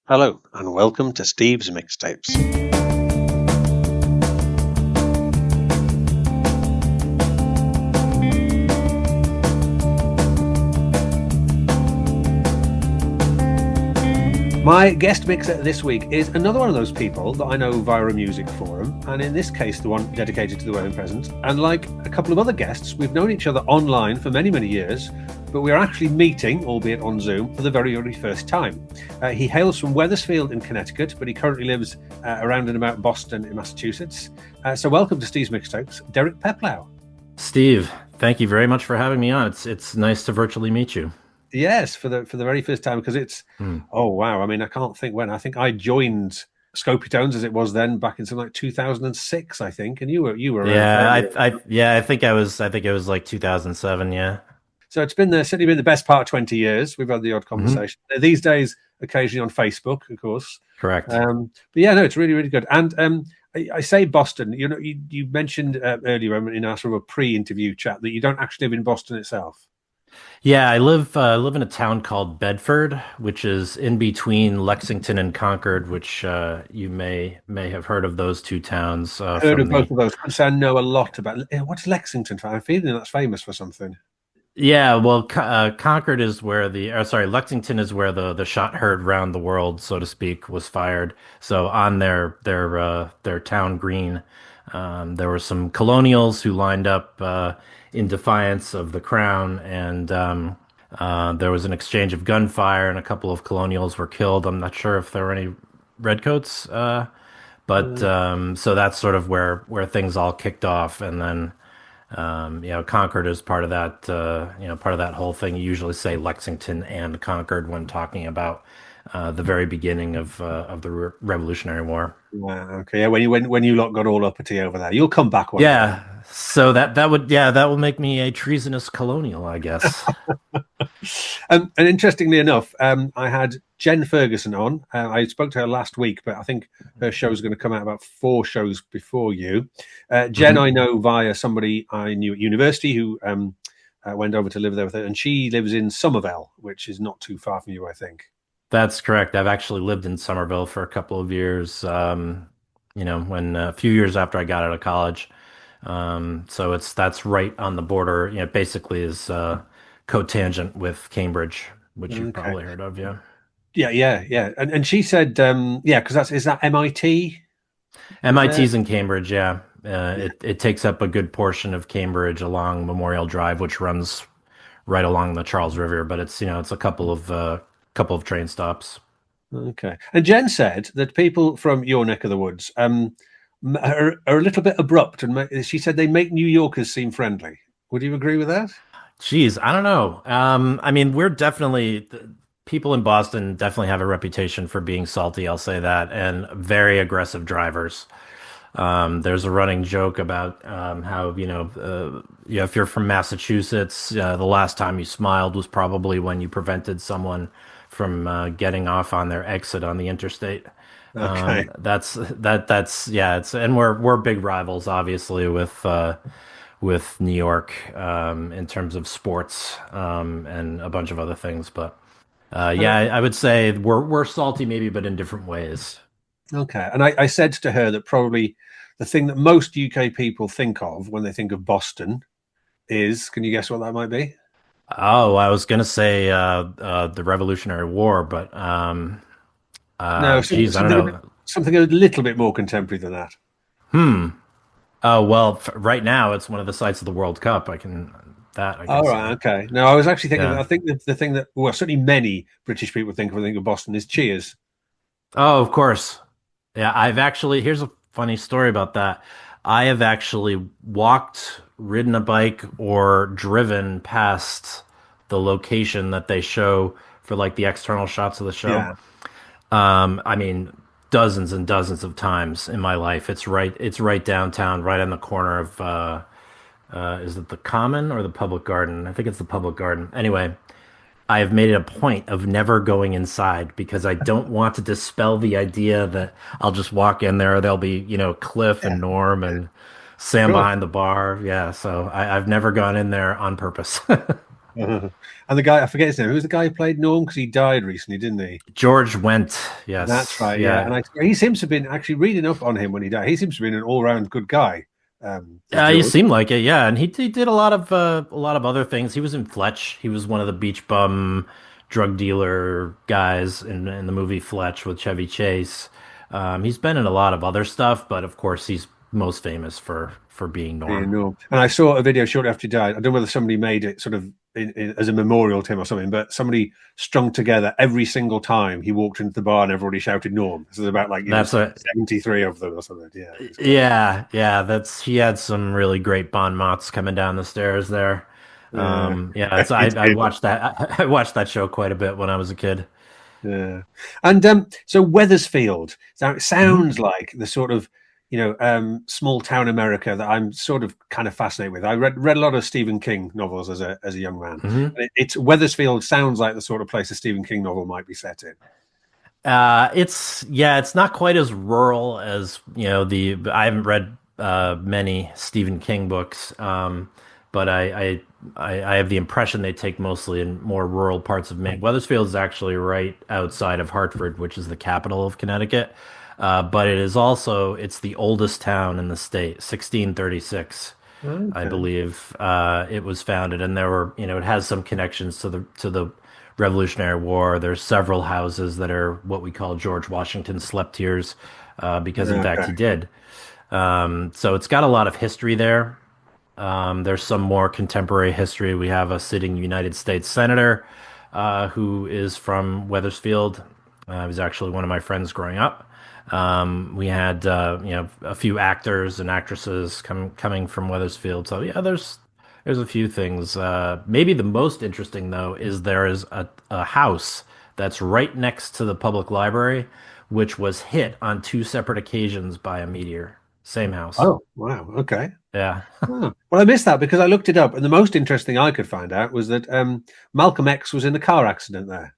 Hello, and welcome to Steve's Mixtapes. My guest mixer this week is another one of those people that I know via a music forum, and in this case, the one dedicated to the wedding present. And like a couple of other guests, we've known each other online for many, many years, but we are actually meeting, albeit on Zoom, for the very, very first time. He hails from Wethersfield in Connecticut, but he currently lives around and about Boston in Massachusetts. So welcome to Steve's Mixtapes, Derek Peplau. Steve, thank you very much for having me on. It's nice to virtually meet you. Yes, for the very first time, because it's oh wow. I mean, I can't think when. I think I joined Scopy Tones as it was then back in something like 2006, I think, and you were around. I think it was like 2007. Yeah. So it's certainly been the best part of 20 years. We've had the odd conversation these days, occasionally on Facebook, of course. Correct. But yeah, no, it's really, really good. And I say Boston. You know, you mentioned earlier in our sort of a pre-interview chat that you don't actually live in Boston itself. Yeah, I live in a town called Bedford, which is in between Lexington and Concord, which you may have heard of those two towns. Heard of both of those. I know a lot about. What's Lexington for? I'm feeling that's famous for something. Yeah, well, Concord is where Lexington is where the shot heard round the world, so to speak, was fired. So on their town green, there were some colonials who lined up in defiance of the crown, and there was an exchange of gunfire, and a couple of colonials were killed. I'm not sure if there were any redcoats, but so that's sort of where things all kicked off, and then. Concord is part of that. Part of that whole thing. You usually say Lexington and Concord when talking about the very beginning of the Revolutionary War. Wow. Okay. Yeah. When you lot got all uppity over there, you'll come back one. Yeah. So that will make me a treasonous colonial, I guess. And interestingly enough, I had Jen Ferguson on. I spoke to her last week, but I think her show is going to come out about 4 shows before you. Jen, I know via somebody I knew at university who went over to live there with her, and she lives in Somerville, which is not too far from you, I think. That's correct. I've actually lived in Somerville for a couple of years. When a few years after I got out of college. So that's right on the border. It basically is cotangent with Cambridge, which you've probably heard of. Yeah. Yeah. And she said, because is that MIT? MIT's in Cambridge. Yeah. It takes up a good portion of Cambridge along Memorial Drive, which runs right along the Charles River. But it's a couple of train stops. Okay. And Jen said that people from your neck of the woods are a little bit abrupt, and she said they make New Yorkers seem friendly. Would you agree with that? Geez, I don't know. I mean, people in Boston definitely have a reputation for being salty. I'll say that, and very aggressive drivers. There's a running joke about how if you're from Massachusetts, the last time you smiled was probably when you prevented someone from getting off on their exit on the interstate. Okay. And we're big rivals, obviously, with New York in terms of sports and a bunch of other things. But I would say we're salty maybe, but in different ways. Okay. And I said to her that probably the thing that most UK people think of when they think of Boston is, can you guess what that might be? Oh, I was going to say the Revolutionary War, but no, I don't know. Something a little bit more contemporary than that. Oh, well, right now it's one of the sites of the World Cup. I can All right, okay. No, I was actually thinking. Yeah. I think the thing that, well, certainly many British people think when they think of Boston is Cheers. Oh, of course. Yeah, here's a funny story about that. I have actually walked, ridden a bike, or driven past the location that they show for like the external shots of the show. Yeah. I mean, dozens and dozens of times in my life. It's right downtown, right on the corner of is it the Common or the Public Garden? I think it's the Public Garden. Anyway, I have made it a point of never going inside because I don't want to dispel the idea that I'll just walk in there. There'll be, Cliff and Norm and Sam behind the bar. Yeah. So I've never gone in there on purpose. And the guy, I forget his name. Who's the guy who played Norm? Because he died recently, didn't he? George Wendt. That's Yes. right, yeah. Yeah. And he seems to have been actually reading up on him when he died. He seems to have been an all-round good guy, You George. seem like it, yeah. And he did a lot of other things. He was in Fletch. He was one of the beach bum drug dealer guys in the movie Fletch with Chevy Chase. He's been in a lot of other stuff, but of course he's most famous for being Yeah, Norm. no. And I saw a video shortly after he died. I don't know whether somebody made it sort of as a memorial to him or something, but somebody strung together every single time he walked into the bar and everybody shouted Norm. This is about like, That's a 73 of them or something. Yeah, it's great. yeah. That's he had some really great bon mots coming down the stairs there. Yeah, Yeah, it's he I did. watched that I watched that show quite a bit when I was a kid. Yeah. And so Weathersfield. Now it Hmm. sounds like the sort of, small town America that I'm sort of kind of fascinated with. I read a lot of Stephen King novels as a young man. Hmm. And it's Weathersfield sounds like the sort of place a Stephen King novel might be set in. It's yeah, it's not quite as rural as the. I haven't read many Stephen King books, but I have the impression they take mostly in more rural parts of Maine. Weathersfield is actually right outside of Hartford, which is the capital of Connecticut. But it's the oldest town in the state, 1636. I Okay. believe it was founded, and there were, it has some connections to the Revolutionary War. There's several houses that are what we call George Washington slept here's, because in fact Okay. he did. So it's got a lot of history there. There's some more contemporary history. We have a sitting United States senator who is from Weathersfield. He was actually one of my friends growing up. We had a few actors and actresses coming from Weathersfield. So yeah, there's a few things. Maybe the most interesting though is there is a house that's right next to the public library, which was hit on two separate occasions by a meteor. Same house. Oh, wow. Okay. Yeah. Oh. Well, I missed that because I looked it up, and the most interesting I could find out was that Malcolm X was in a car accident there.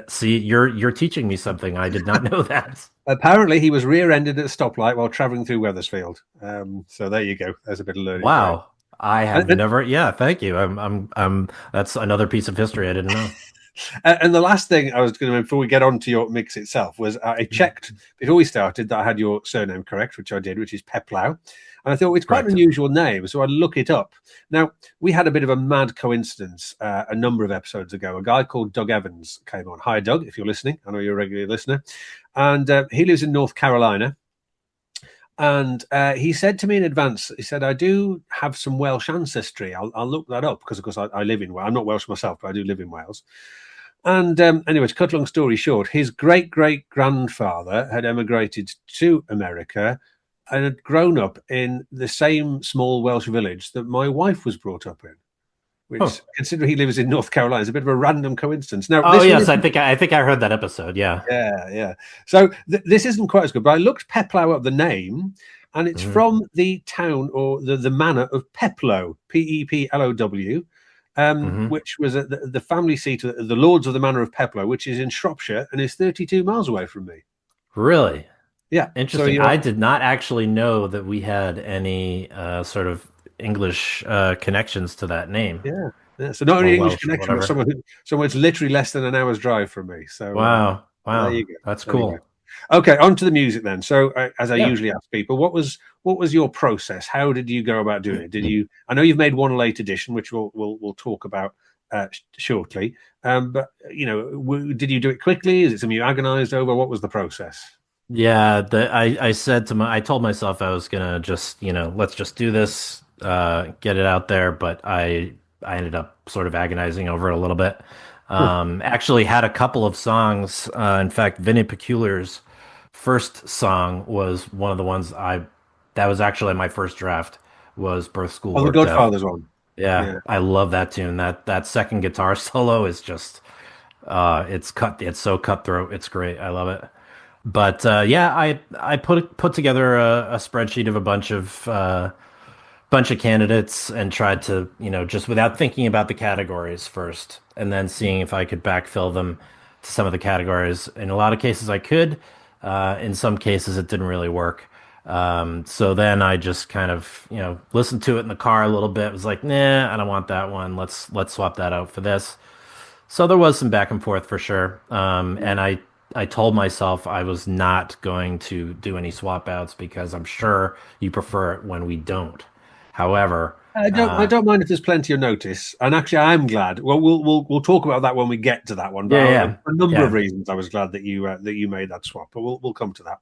See, you're teaching me something. I did not know that. Apparently, he was rear-ended at a stoplight while traveling through Weathersfield. So there you go. There's a bit of learning for you. Wow. I And, have and, never, yeah, thank you. That's another piece of history I didn't know. and the last thing I was going to, before we get on to your mix itself, was I checked before we started that I had your surname correct, which I did, which is Peplau. And I thought it's quite an Correct. unusual name, so I look it up. Now, we had a bit of a mad coincidence a number of episodes ago. A guy called Doug Evans came on. Hi, Doug, if you're listening. I know you're a regular listener. And he lives in North Carolina. And he said to me in advance, he said, I do have some Welsh ancestry. I'll look that up because, of course, I live in Wales. I'm not Welsh myself, but I do live in Wales. And anyway, to cut a long story short, his great great grandfather had emigrated to America and had grown up in the same small Welsh village that my wife was brought up in, which, Oh. considering he lives in North Carolina, is a bit of a random coincidence. Now, Oh this one yes, isn't, I think I heard that episode. Yeah. yeah, yeah. So this isn't quite as good, but I looked Peplau up the name, and it's Hmm. from the town or the manor of Peplow, Peplow, Hmm. which was the family seat of the Lords of the Manor of Peplow, which is in Shropshire and is 32 miles away from me. Really Yeah. So interesting. you're, I did not actually know that we had any sort of English connections to that name yeah. Yeah. So not or only English Welsh or connection, but whatever. someone who's literally less than an hour's drive from me. So Wow. there Wow. you go. That's There you go. cool. Okay, on to the music then. So, as I Yeah. usually ask people, what was your process? How did you go about doing it? Did you? I know you've made one late edition, which we'll talk about shortly. But did you do it quickly? Is it something you agonized over? What was the process? Yeah, I told myself I was gonna just, let's just do this, get it out there, but I ended up sort of agonizing over it a little bit. Huh. Actually had a couple of songs. In fact, Vinny Peculiar's first song was one of the ones that was actually my first draft was Birth School Oh, the Worked Out. Godfather's one. Yeah, Yeah. I love that tune. That second guitar solo is just it's so cutthroat. It's great. I love it. But yeah, I put together a spreadsheet of a bunch of candidates and tried to, just without thinking about the categories first, and then seeing if I could backfill them to some of the categories. In a lot of cases, I could. In some cases, it didn't really work. So then I just kind of, listened to it in the car a little bit. It was like, nah, I don't want that one. Let's swap that out for this. So there was some back and forth for sure. And I told myself I was not going to do any swap outs because I'm sure you prefer it when we don't. However, I don't mind if there's plenty of notice, and actually, I'm glad. Well, we'll talk about that when we get to that one. But yeah, for a number of yeah, reasons, I was glad that you made that swap. But we'll come to that.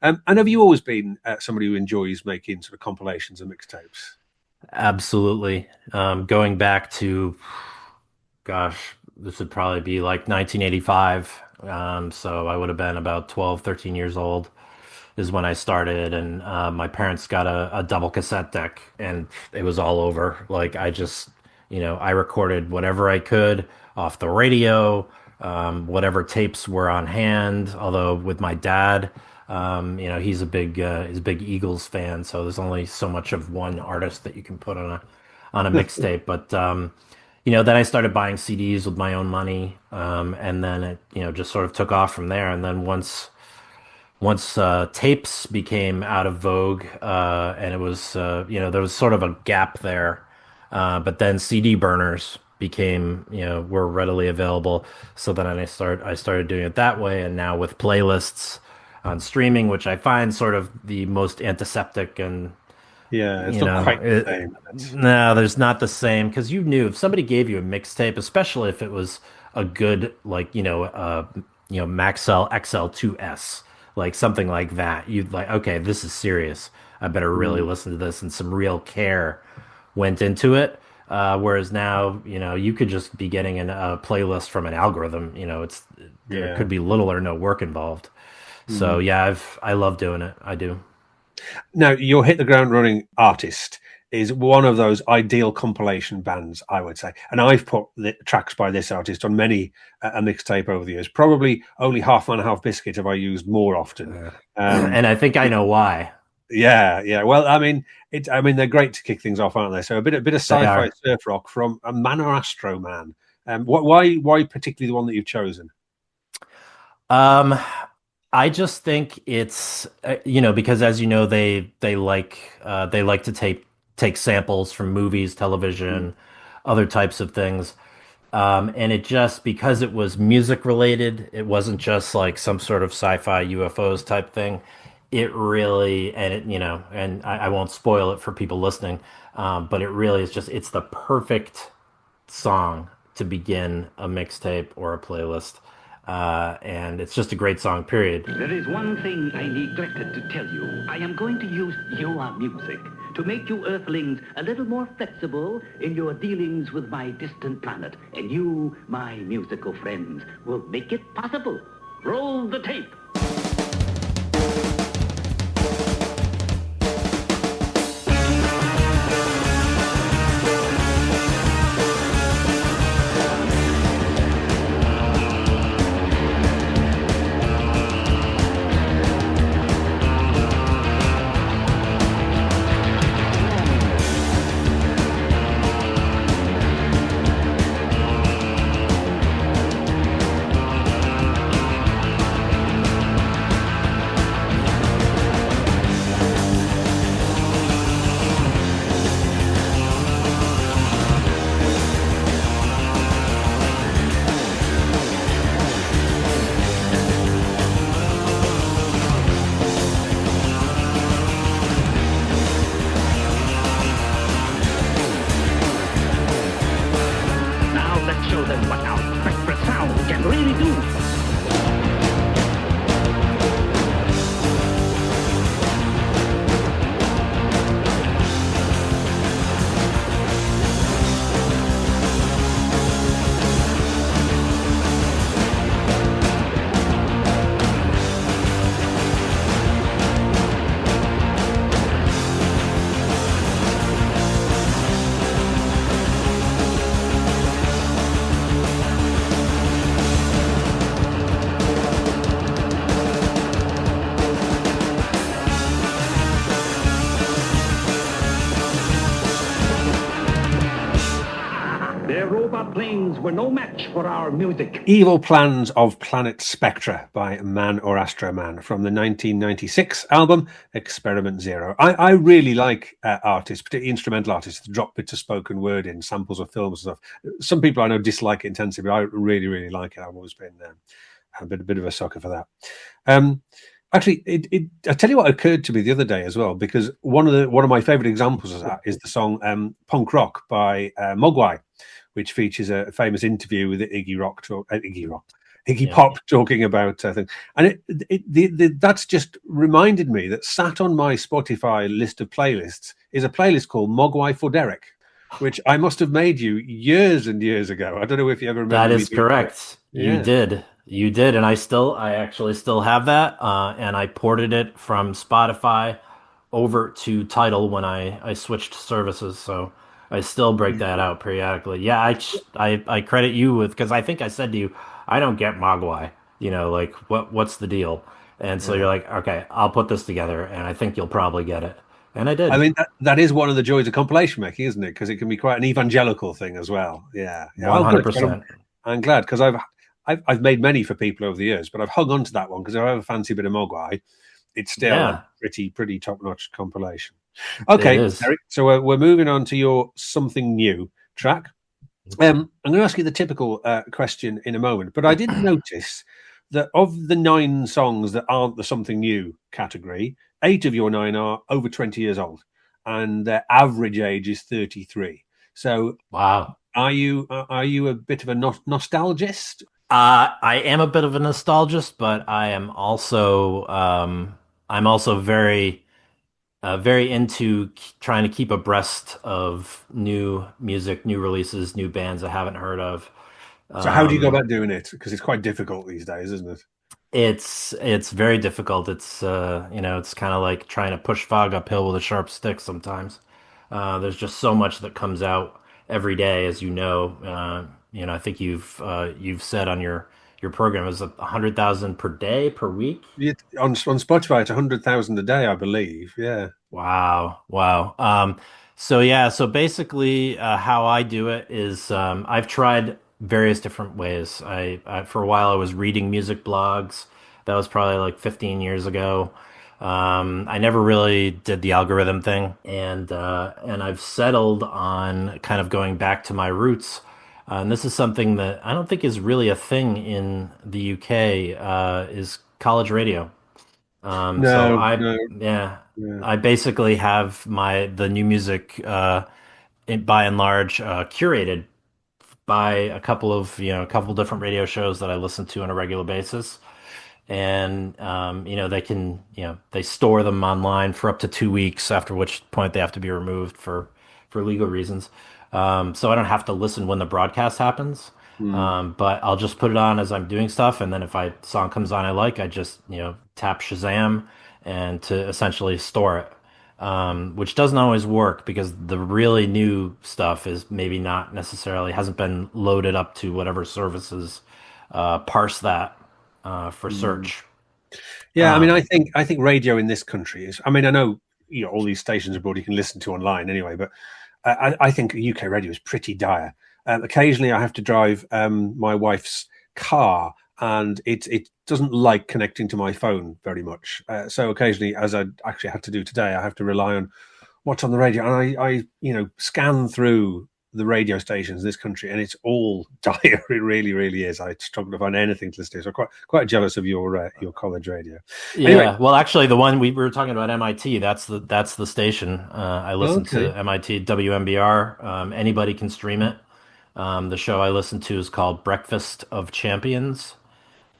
And have you always been somebody who enjoys making sort of compilations and mixtapes? absolutely. Going back to, gosh, this would probably be like 1985. So I would have been about 12, 13 years old is when I started, and my parents got a double cassette deck, and it was all over. Like I just, I recorded whatever I could off the radio, whatever tapes were on hand. Although with my dad, he's a big Eagles fan, so there's only so much of one artist that you can put on a mixtape. But then I started buying CDs with my own money, and then it, just sort of took off from there. And then once tapes became out of vogue, and it was there was sort of a gap there, but then CD burners became were readily available. So then I started doing it that way, and now with playlists on streaming, which I find sort of the most antiseptic and Yeah, it's you not know, quite the it, same. no, there's not the same because you knew if somebody gave you a mixtape, especially if it was a good like Maxell XL2S, like something like that, you'd like, okay, this is serious. I better really Mm, listen to this, and some real care went into it. Whereas now, you could just be getting a playlist from an algorithm. There yeah. could be little or no work involved. So Mhm. yeah, I love doing it. I do. Now, your hit the ground running artist is one of those ideal compilation bands, I would say. And I've put the tracks by this artist on many a mixtape over the years. Probably only Half Man Half Biscuit have I used more often. Uh, Um, and I think I know why. yeah, yeah. Well, I mean, they're great to kick things off, aren't they? So a bit of They sci-fi are. surf rock from a Manor Astro Man. Why particularly the one that you've chosen? Um, I just think it's because as you know they like to take samples from movies, Mm, television, other types of things. And it just because it was music related, it wasn't just like some sort of sci-fi UFOs type thing. It really and it and I won't spoil it for people listening, but it really is just it's the perfect song to begin a mixtape or a playlist. And it's just a great song, period. There is one thing I neglected to tell you. I am going to use your music to make you Earthlings a little more flexible in your dealings with my distant planet. And you, my musical friends, will make it possible. Roll the tape. were no match for our music. Evil Plans of Planet Spectra by Man or Astro Man from the 1996 album Experiment Zero. I really like artists, particularly instrumental artists, that drop bits of spoken word in samples of films and stuff. Some people I know dislike it intensely, but I really, really like it. I've always been a bit of a sucker for that. Actually, I tell you what occurred to me the other day as well, because one of my favorite examples of that is the song Punk Rock by Mogwai, which features a famous interview with Iggy Pop talking about things. And that's just reminded me that sat on my Spotify list of playlists is a playlist called Mogwai for Derek, which I must have made you years and years ago. I don't know if you ever remember. That is correct. Yeah. You did, and I actually still have that, and I ported it from Spotify over to Tidal when I switched services. So I still break that out periodically. Yeah, I credit you with, because I think I said to you, I don't get Mogwai. Like what's the deal? And so you're like, okay, I'll put this together, and I think you'll probably get it. And I did. I mean, that is one of the joys of compilation making, isn't it? Because it can be quite an evangelical thing as well. Yeah. 100%. I'm glad, because I've made many for people over the years, but I've hung on to that one because if I have a fancy bit of Mogwai, it's still a pretty top-notch compilation. Okay, Eric, so we're moving on to your Something New track. I'm going to ask you the typical question in a moment, but I did notice that of the 9 songs that aren't the Something New category, 8 of your 9 are over 20 years old, and their average age is 33. So, wow, are you a bit of a nostalgist? I am a bit of a nostalgist, but I am also very very into trying to keep abreast of new music, new releases, new bands I haven't heard of. So how do you go about doing it? Because it's quite difficult these days, isn't it? It's very difficult. It's it's kind of like trying to push fog uphill with a sharp stick sometimes. There's just so much that comes out every day, as you know. I think you've said on your program is 100,000 per day, per week. On Spotify, it's 100,000 a day, I believe. Yeah. Wow. So basically, how I do it is I've tried various different ways. I for a while I was reading music blogs. That was probably like 15 years ago. I never really did the algorithm thing, and I've settled on kind of going back to my roots. And this is something that I don't think is really a thing in the UK, is college radio. I basically have the new music, by and large, curated by a couple different radio shows that I listen to on a regular basis. And they store them online for up to 2 weeks, after which point they have to be removed for legal reasons. So I don't have to listen when the broadcast happens. But I'll just put it on as I'm doing stuff, and then if a song comes on I like, I just tap Shazam and to essentially store it. Which doesn't always work, because the really new stuff is maybe not necessarily hasn't been loaded up to whatever services parse that for search. Yeah, I mean, I think radio in this country is. I mean, I know all these stations abroad you can listen to online anyway, but I think UK radio is pretty dire. Occasionally, I have to drive my wife's car, and it doesn't like connecting to my phone very much. So occasionally, as I actually had to do today, I have to rely on what's on the radio, and I scan through the radio stations in this country, and it's all dire. It really, really is. I struggle to find anything to listen to. So quite jealous of your college radio. Yeah. Anyway. Well, actually, the one we were talking about, MIT. That's the station I listen to. MIT WMBR. Anybody can stream it. The show I listen to is called Breakfast of Champions.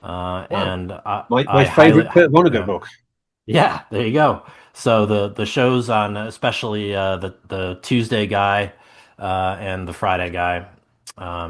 Wow. And my favorite Kurt Vonnegut book. Yeah, there you go. So the shows on, especially the Tuesday guy and the Friday guy,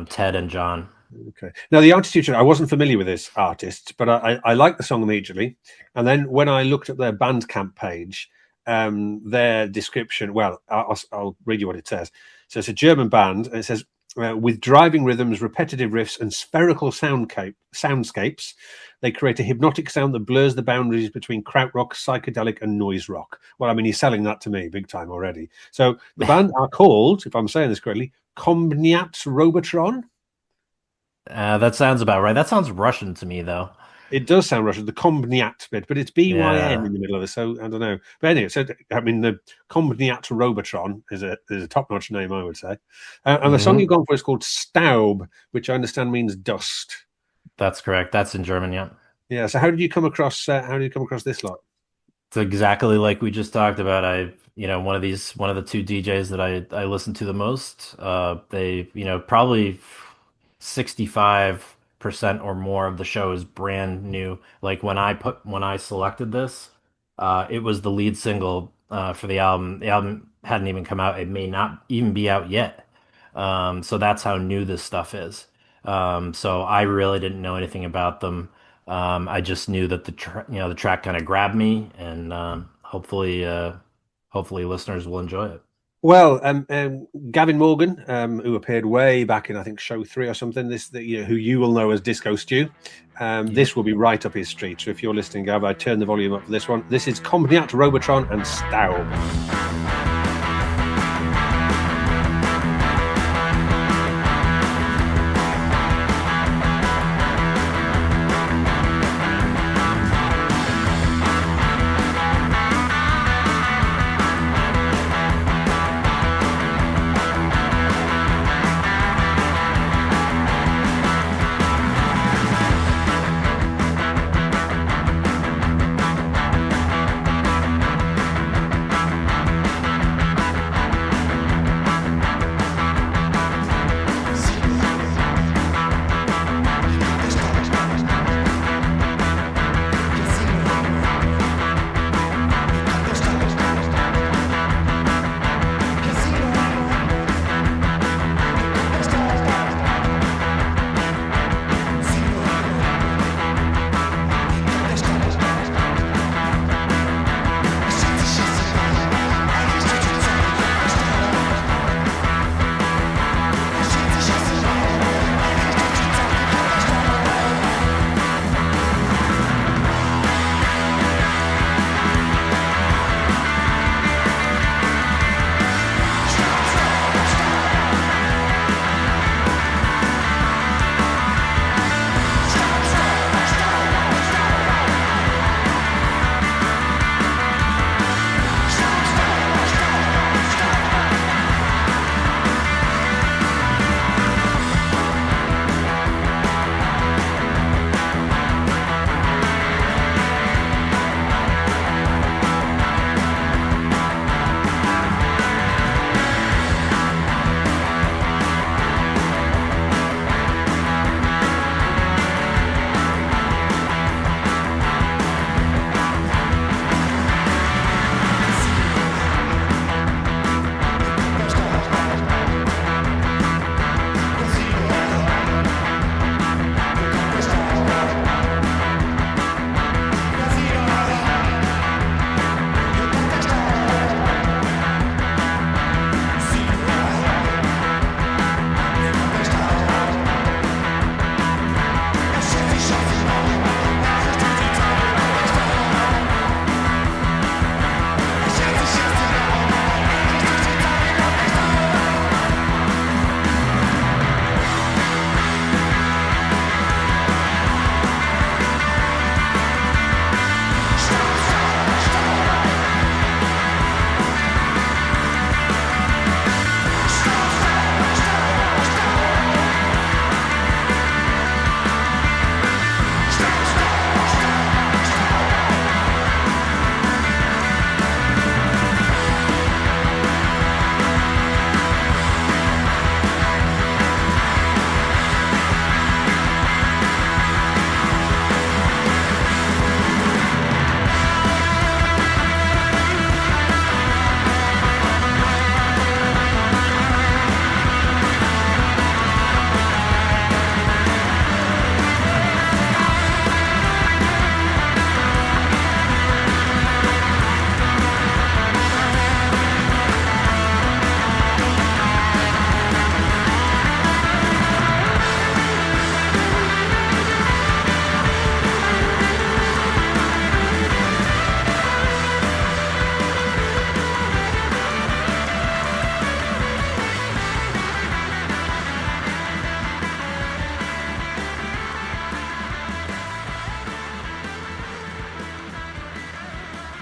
Ted and John. Okay. Now, the Altitude, I wasn't familiar with this artist, but I liked the song immediately. And then when I looked at their Bandcamp page, their description, well, I'll read you what it says. So it's a German band, and it says, with driving rhythms, repetitive riffs, and spherical soundscapes, they create a hypnotic sound that blurs the boundaries between krautrock, psychedelic, and noise rock. Well, I mean, he's selling that to me big time already. So the band are called, if I'm saying this correctly, Combniat Robotron. That sounds about right. That sounds Russian to me, though. It does sound Russian, the Kombniat bit, but it's BYN Yeah. in the middle of it, so I don't know. But anyway, so I mean, the Kombniat Robotron is a top-notch name, I would say. And the song Hmm. you've gone for is called Staub, which I understand means dust. That's correct. That's in German, yeah. Yeah. So how did you come across? How did you come across this lot? It's exactly like we just talked about. One of the two DJs that I listen to the most. They, probably 65% or more of the show is brand new. Like when I selected this, it was the lead single for the album. The album hadn't even come out. It may not even be out yet. So that's how new this stuff is. So I really didn't know anything about them. I just knew that the track kind of grabbed me, and hopefully listeners will enjoy it. Well, Gavin Morgan, who appeared way back in I think show 3 or something, who you will know as Disco Stew, Yep. this will be right up his street. So if you're listening, Gav, I turn the volume up for this one. This is Combinaat Robotron and Staub.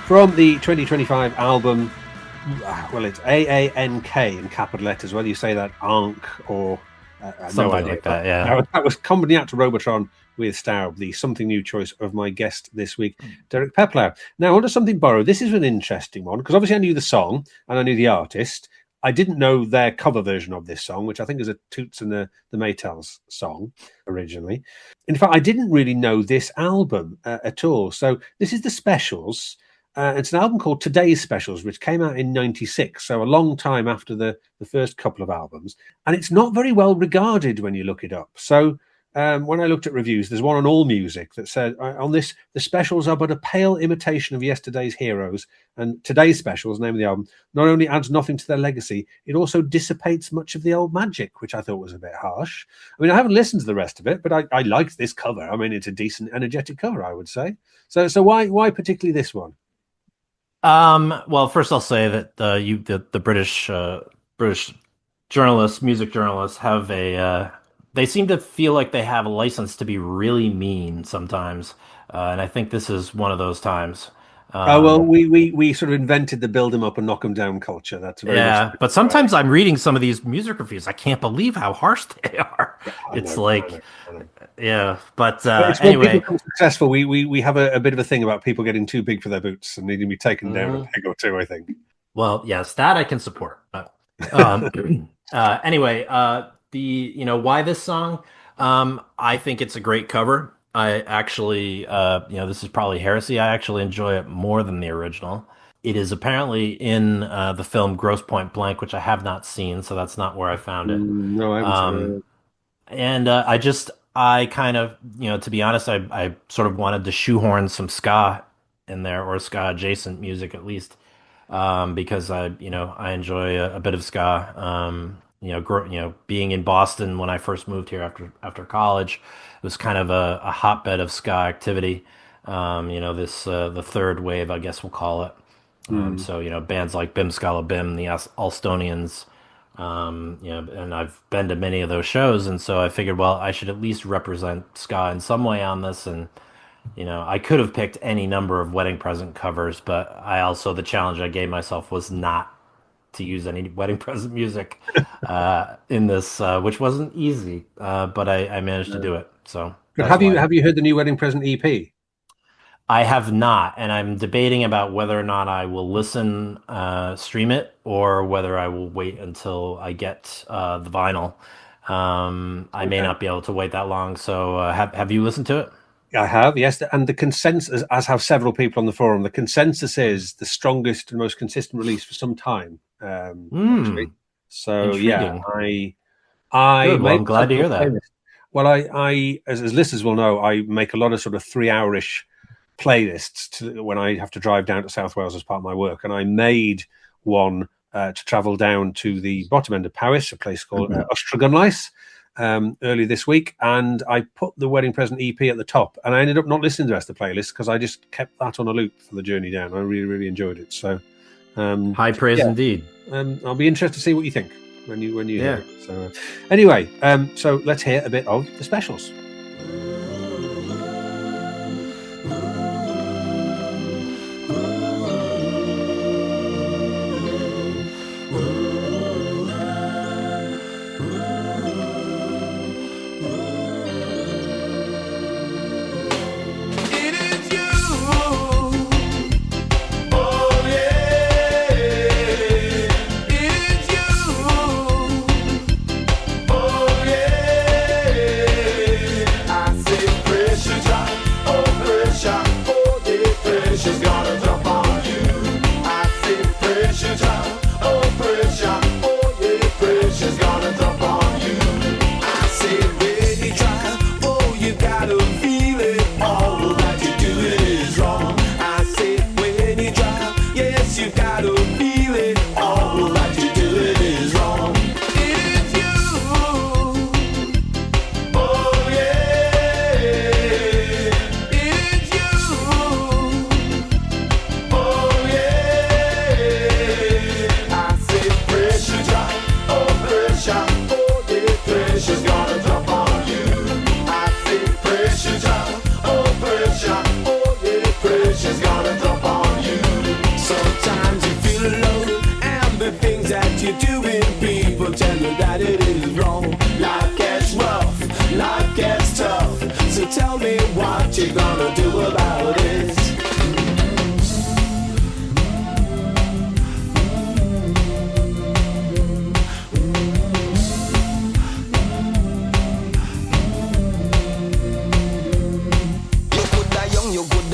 From the 2025 album, well, it's AANK in capital letters, whether you say that Ankh or something no idea. like that, yeah. That was Combinator Robotron with Staub, the something new choice of my guest this week, Derek Peplau. Now, onto something borrowed. This is an interesting one, because obviously I knew the song and I knew the artist. I didn't know their cover version of this song, which I think is a Toots and the Maytals song originally. In fact, I didn't really know this album at all. So this is The Specials. It's an album called Today's Specials, which came out in 96, so a long time after the first couple of albums. And it's not very well regarded when you look it up. So when I looked at reviews, there's one on AllMusic that said, on this, the specials are but a pale imitation of yesterday's heroes. And Today's Specials, name of the album, not only adds nothing to their legacy, it also dissipates much of the old magic, which I thought was a bit harsh. I mean, I haven't listened to the rest of it, but I liked this cover. I mean, it's a decent, energetic cover, I would say. So why particularly this one? Well, first I'll say that the British journalists, music journalists, have they seem to feel like they have a license to be really mean sometimes, and I think this is one of those times. Well, we sort of invented the build them up and knock them down culture. That's very much but sometimes I'm reading some of these music reviews. I can't believe how harsh they are. It's like, yeah, but anyway, when people become successful, we have a bit of a thing about people getting too big for their boots and needing to be taken down a peg or two, I think. Well, yes, that I can support. But, anyway, why this song? I think it's a great cover. I actually, this is probably heresy. I actually enjoy it more than the original. It is apparently in the film Grosse Pointe Blank, which I have not seen, so that's not where I found it. No, I haven't. And I kind of, to be honest, I sort of wanted to shoehorn some ska in there, or ska adjacent music at least, because I enjoy a bit of ska. Being in Boston when I first moved here after college, it was kind of a hotbed of ska activity. The third wave, I guess we'll call it. So bands like Bim Scala Bim, the Alstonians, and I've been to many of those shows, and so I figured, well, I should at least represent ska in some way on this. And I could have picked any number of wedding present covers, but the challenge I gave myself was not to use any wedding present music in this, which wasn't easy, but I managed to do it. So, but have you heard the new wedding present EP? I have not, and I'm debating about whether or not I will stream it, or whether I will wait until I get the vinyl. I may not be able to wait that long. So, have you listened to it? I have, yes. And the consensus, as have several people on the forum, the consensus is the strongest and most consistent release for some time. Actually. So intriguing. yeah, I'm glad to hear that. Well, I as listeners will know, I make a lot of sort of 3-hour-ish playlists when I have to drive down to South Wales as part of my work, and I made one to travel down to the bottom end of Paris, a place called Ostragunlice, early this week, and I put the wedding present EP at the top, and I ended up not listening to the rest of the playlist because I just kept that on a loop for the journey down. I really, really enjoyed it. So high praise indeed. I'll be interested to see what you think when you hear it. So anyway, so let's hear a bit of The Specials.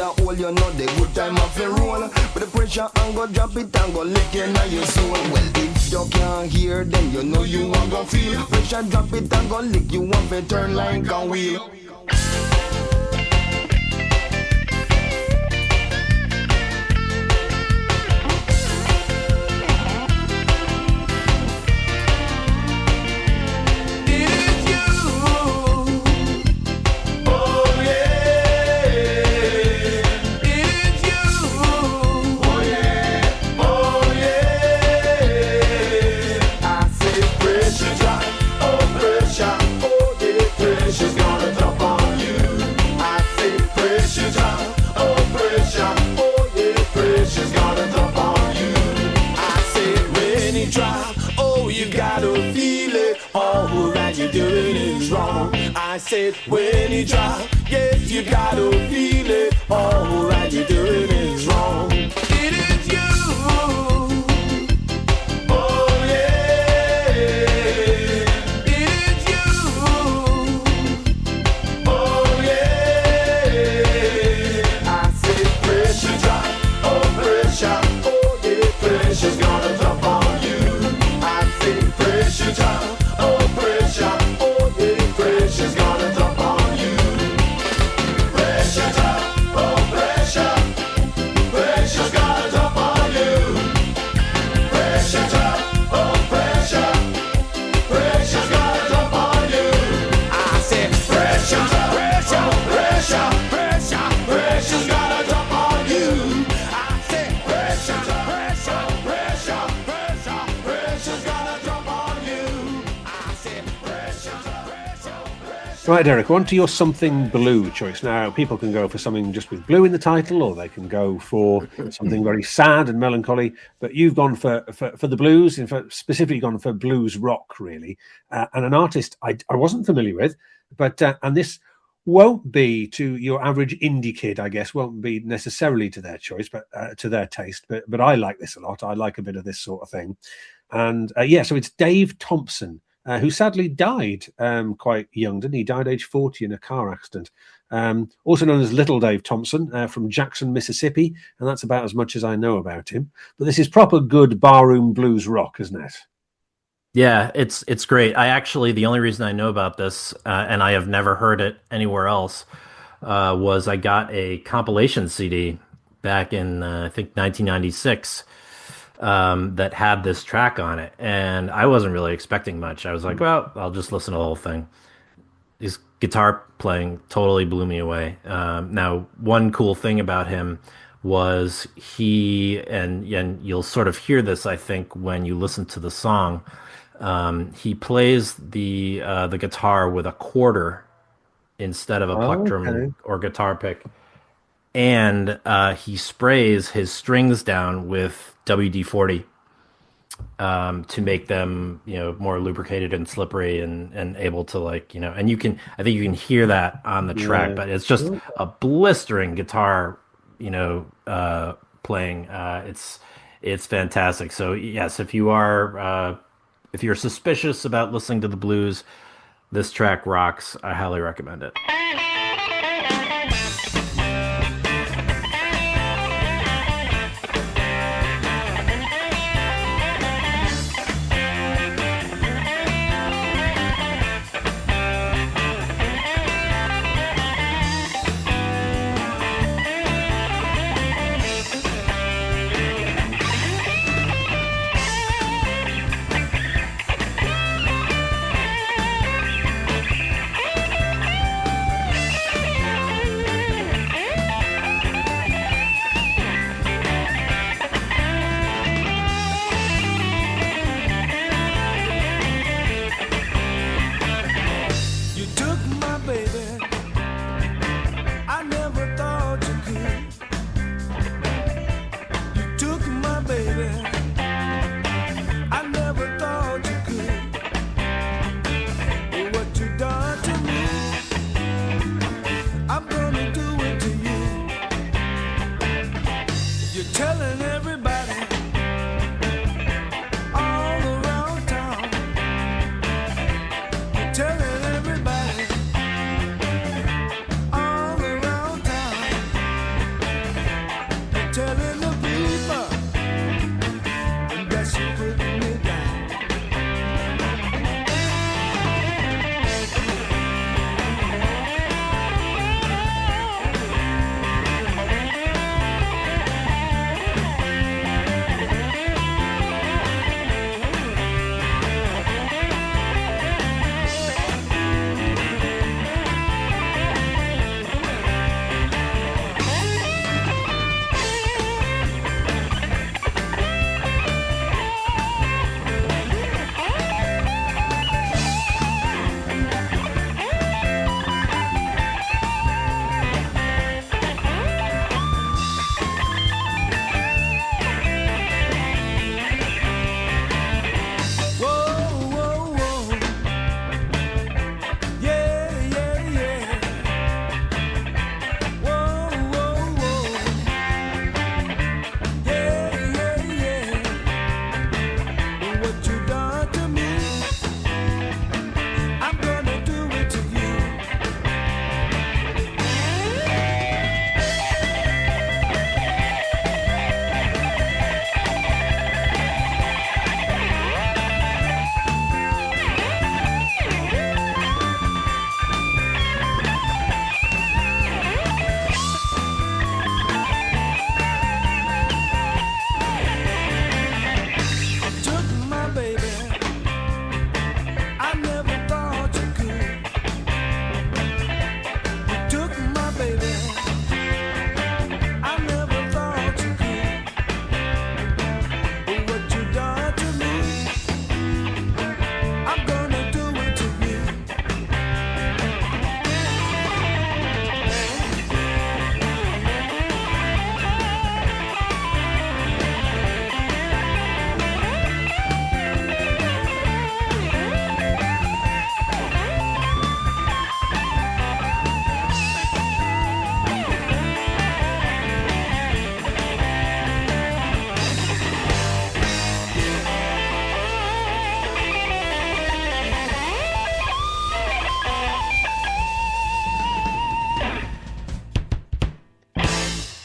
a hole, you know the good time of the roll. But the pressure and go drop it and go lick in your soul. Well, if you can't hear, then you know you won't go feel. Pressure drop it and go lick, you want to turn like a wheel. I said when you drop, yes, you gotta feel it. All that you're doing is wrong. It is you. Oh yeah. It is you. Oh yeah. I said pressure drop, oh pressure, oh yeah, pressure's gonna drop on you. I said pressure drop, oh pressure. Pressure's gonna drop on you. Pressure drop, oh pressure. Pressure's gonna drop on you. Pressure drop, oh pressure. Pressure's gonna drop on you. I said pressure drop, pressure, pressure, pressure. Pressure's gonna drop on you. I said pressure drop, pressure, pressure, pressure. Pressure's gonna drop on you. I said pressure drop. Right, Derek, on to your something blue choice. Now, people can go for something just with blue in the title, or they can go for something very sad and melancholy, but you've gone for the blues, in fact, specifically gone for blues rock, really, and an artist I wasn't familiar with, but and this won't be to your average indie kid, I guess, won't be necessarily to their choice, but to their taste, but I like this a lot. I like a bit of this sort of thing. And so it's Dave Thompson, who sadly died quite young, didn't he? Died age 40 in a car accident. Also known as Little Dave Thompson, from Jackson, Mississippi, and that's about as much as I know about him. But this is proper good barroom blues rock, isn't it? Yeah, it's great. The only reason I know about this, and I have never heard it anywhere else, was I got a compilation CD back in, I think, 1996. That had this track on it, and I wasn't really expecting much. I was like, well, I'll just listen to the whole thing. His guitar playing totally blew me away. Now, one cool thing about him was and you'll sort of hear this, I think, when you listen to the song. He plays the guitar with a quarter instead of a plectrum or guitar pick. And he sprays his strings down with WD-40 to make them, more lubricated and slippery and able to I think you can hear that on the track, but it's just a blistering guitar, playing. It's fantastic. So yes, if you're suspicious about listening to the blues, this track rocks. I highly recommend it.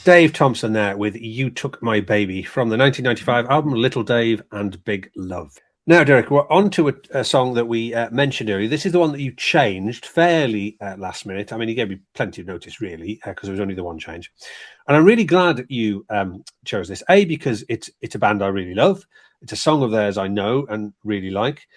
Dave Thompson there with You Took My Baby from the 1995 album Little Dave and Big Love. Now, Derek, we're on to a song that we mentioned earlier. This is the one that you changed fairly last minute. I mean, you gave me plenty of notice, really, because it was only the one change. And I'm really glad that you chose this, A, because it's a band I really love. It's a song of theirs I know and really like.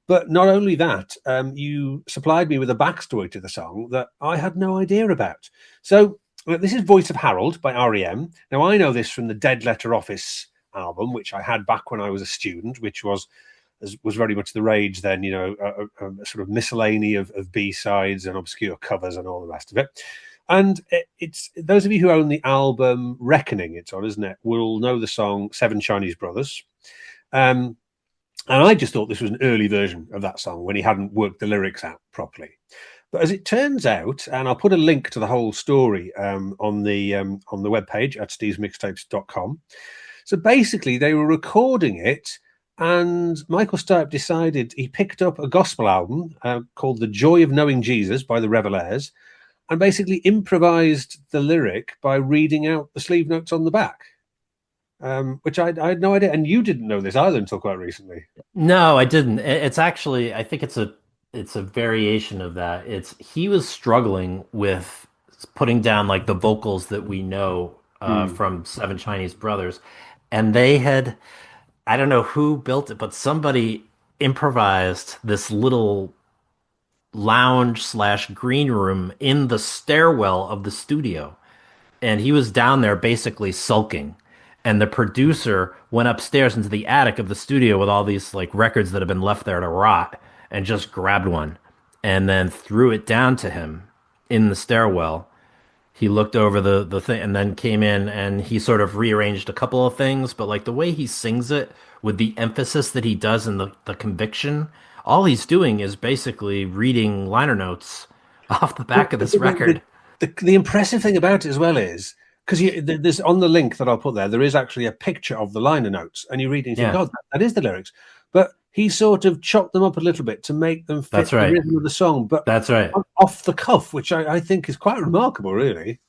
But not only that, you supplied me with a backstory to the song that I had no idea about. So this is Voice of Harold by REM. Now, I know this from the Dead Letter Office album, which I had back when I was a student, which was very much the rage then, you know, a sort of miscellany of B-sides and obscure covers and all the rest of it. And it's those of you who own the album Reckoning, it's on, isn't it, will know the song Seven Chinese Brothers. And I just thought this was an early version of that song when he hadn't worked the lyrics out properly. But as it turns out, and I'll put a link to the whole story on the webpage at stevesmixtapes.com. So basically, they were recording it, and Michael Stipe decided he picked up a gospel album called The Joy of Knowing Jesus by the Revelaires, and basically improvised the lyric by reading out the sleeve notes on the back, which I had no idea. And you didn't know this either until quite recently. No, I didn't. It's actually, I think it's a variation of that. He was struggling with putting down like the vocals that we know from Seven Chinese Brothers, and they had, I don't know who built it, but somebody improvised this little lounge slash green room in the stairwell of the studio. And he was down there basically sulking. And the producer went upstairs into the attic of the studio with all these like records that had been left there to rot and just grabbed one and then threw it down to him in the stairwell. He looked over the thing and then came in and he sort of rearranged a couple of things, but like the way he sings it with the emphasis that he does and the conviction, all he's doing is basically reading liner notes off the back of this record. The impressive thing about it as well is, because there's on the link that I'll put there is actually a picture of the liner notes, and you read it and you think, God, that is the lyrics. But he sort of chopped them up a little bit to make them fit the rhythm of the song. But that's right, off the cuff, which I think is quite remarkable, really.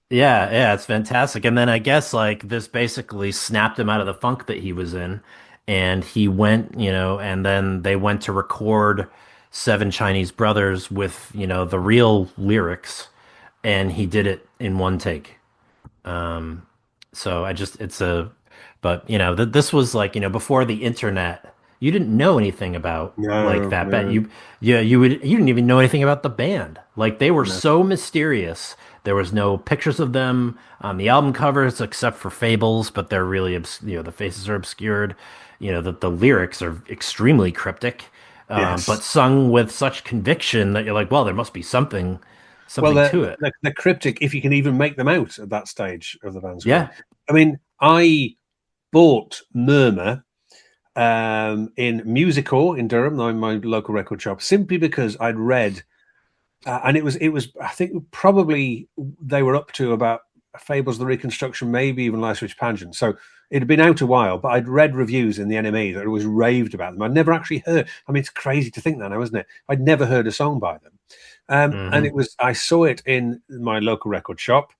Yeah, it's fantastic. And then I guess like this basically snapped him out of the funk that he was in, and he went, and then they went to record Seven Chinese Brothers with, the real lyrics, and he did it in one take. So but this was like, before the internet, you didn't know anything about that band. You didn't even know anything about the band. Like they were so mysterious. There was no pictures of them on the album covers except for fables, but they're really, the faces are obscured. The lyrics are extremely cryptic, but sung with such conviction that you're like, well, there must be something to it. They're cryptic if you can even make them out at that stage of the band's career. Yeah. I mean, I bought Murmur in Music-Hall in Durham, my local record shop, simply because I'd read, and it was I think probably they were up to about Fables of the Reconstruction, maybe even Life Switch Pageant. So it had been out a while, but I'd read reviews in the NME that was raved about them. I'd never actually heard. I mean, it's crazy to think that now, isn't it? I'd never heard a song by them. And I saw it in my local record shop,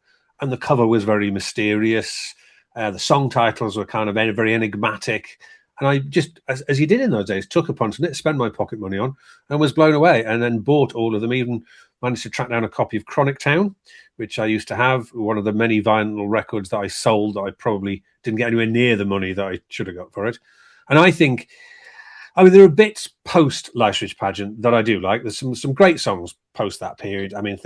and the cover was very mysterious. The song titles were kind of very enigmatic. And I just, as you did in those days, took a punt on it, spent my pocket money on, and was blown away. And then bought all of them, even managed to track down a copy of Chronic Town, which I used to have, one of the many vinyl records that I sold that I probably didn't get anywhere near the money that I should have got for it. And I mean, there are bits post Life Switch Pageant that I do like. There's some great songs post that period. I mean,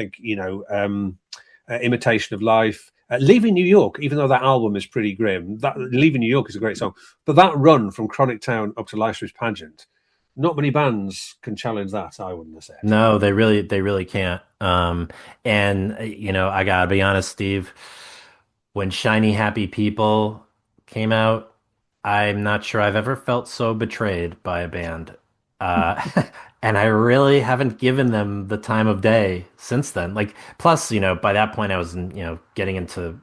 Imitation of Life, Leaving New York, even though that album is pretty grim, that Leaving New York is a great song. But that run from Chronic Town up to Life Switch Pageant, not many bands can challenge that, I wouldn't have said. No, they really can't. And I gotta be honest, Steve, when Shiny Happy People came out, I'm not sure I've ever felt so betrayed by a band. And I really haven't given them the time of day since then. Like, plus, by that point I was, getting into,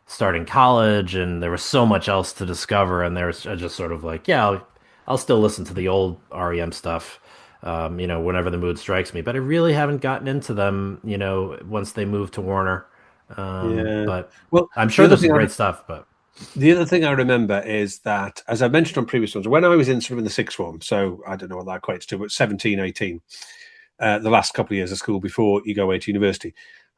starting college, and there was so much else to discover. And there was just sort of like, I'll still listen to the old REM stuff, whenever the mood strikes me. But I really haven't gotten into them, once they moved to Warner. Yeah. But Well, I'm the sure other there's some thing great stuff. But the other thing I remember is that, as I mentioned on previous ones, when I was in the sixth form, so I don't know what that equates to, but 17, 18, the last couple of years of school before you go away to university,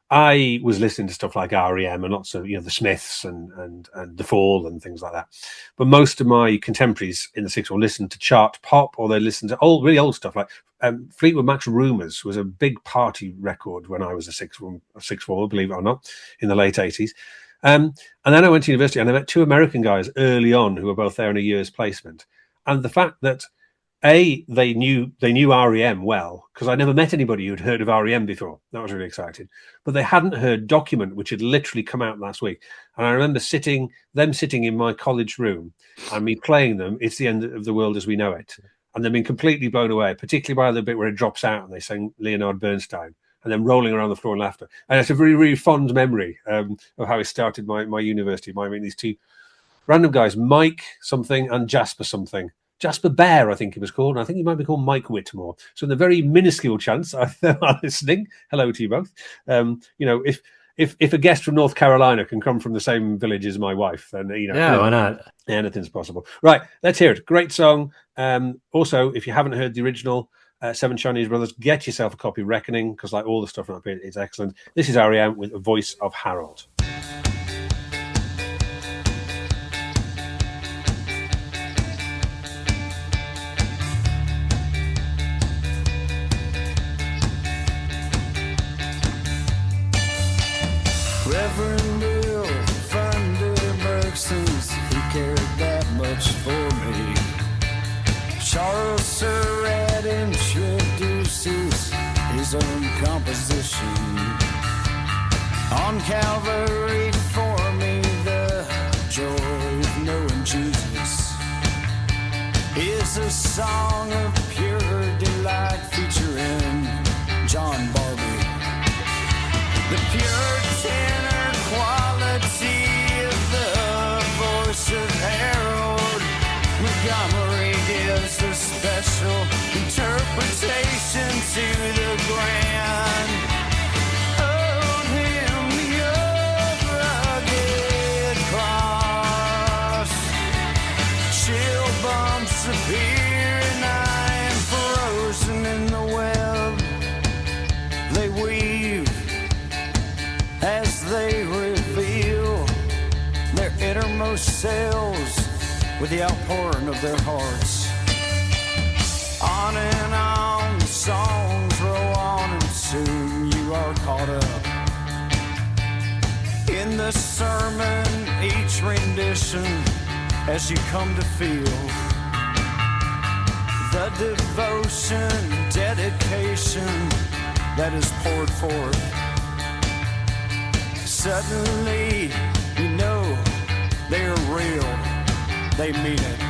I was listening to stuff like REM and lots of, the Smiths and The Fall and things like that. But most of my contemporaries in the sixth form listened to chart pop, or they listened to really old stuff like Fleetwood Mac's Rumours was a big party record when I was a sixth form, believe it or not, in the late 80s. And then I went to university and I met two American guys early on who were both there in a year's placement. And the fact that they knew REM well, because I never met anybody who'd heard of REM before. That was really exciting. But they hadn't heard Document, which had literally come out last week. And I remember them sitting in my college room and me playing them It's the End of the World as We Know It. And they've been completely blown away, particularly by the bit where it drops out and they sang Leonard Bernstein, and then rolling around the floor in laughter. And it's a very, really fond memory of how it started my university. I mean, these two random guys, Mike something and Jasper something. Jasper Bear, I think he was called. And I think he might be called Mike Whitmore. So in the very minuscule chance they are listening, hello to you both. If a guest from North Carolina can come from the same village as my wife, then yeah, why not? Anything's possible. Right, let's hear it. Great song. Also, if you haven't heard the original Seven Chinese Brothers, get yourself a copy of Reckoning, because like all the stuff on it, it's excellent. This is REM with the voice of Harold. Reverend Bill Funderburg, since he cared that much for me. Charles Surratt introduces his own composition. On Calvary for me, the joy of knowing Jesus is a song of pure delight featuring John Barbie. The pure tenor quality of the voice of Harold Montgomery gives a special interpretation to the grand. Oh, him, the rugged cross. Chill bumps appear and I am frozen in the web they weave as they reveal their innermost selves with the outpouring of their hearts. On and on, the songs roll on, and soon you are caught up in the sermon, each rendition, as you come to feel the devotion, dedication that is poured forth. Suddenly, you know they're real, they mean it.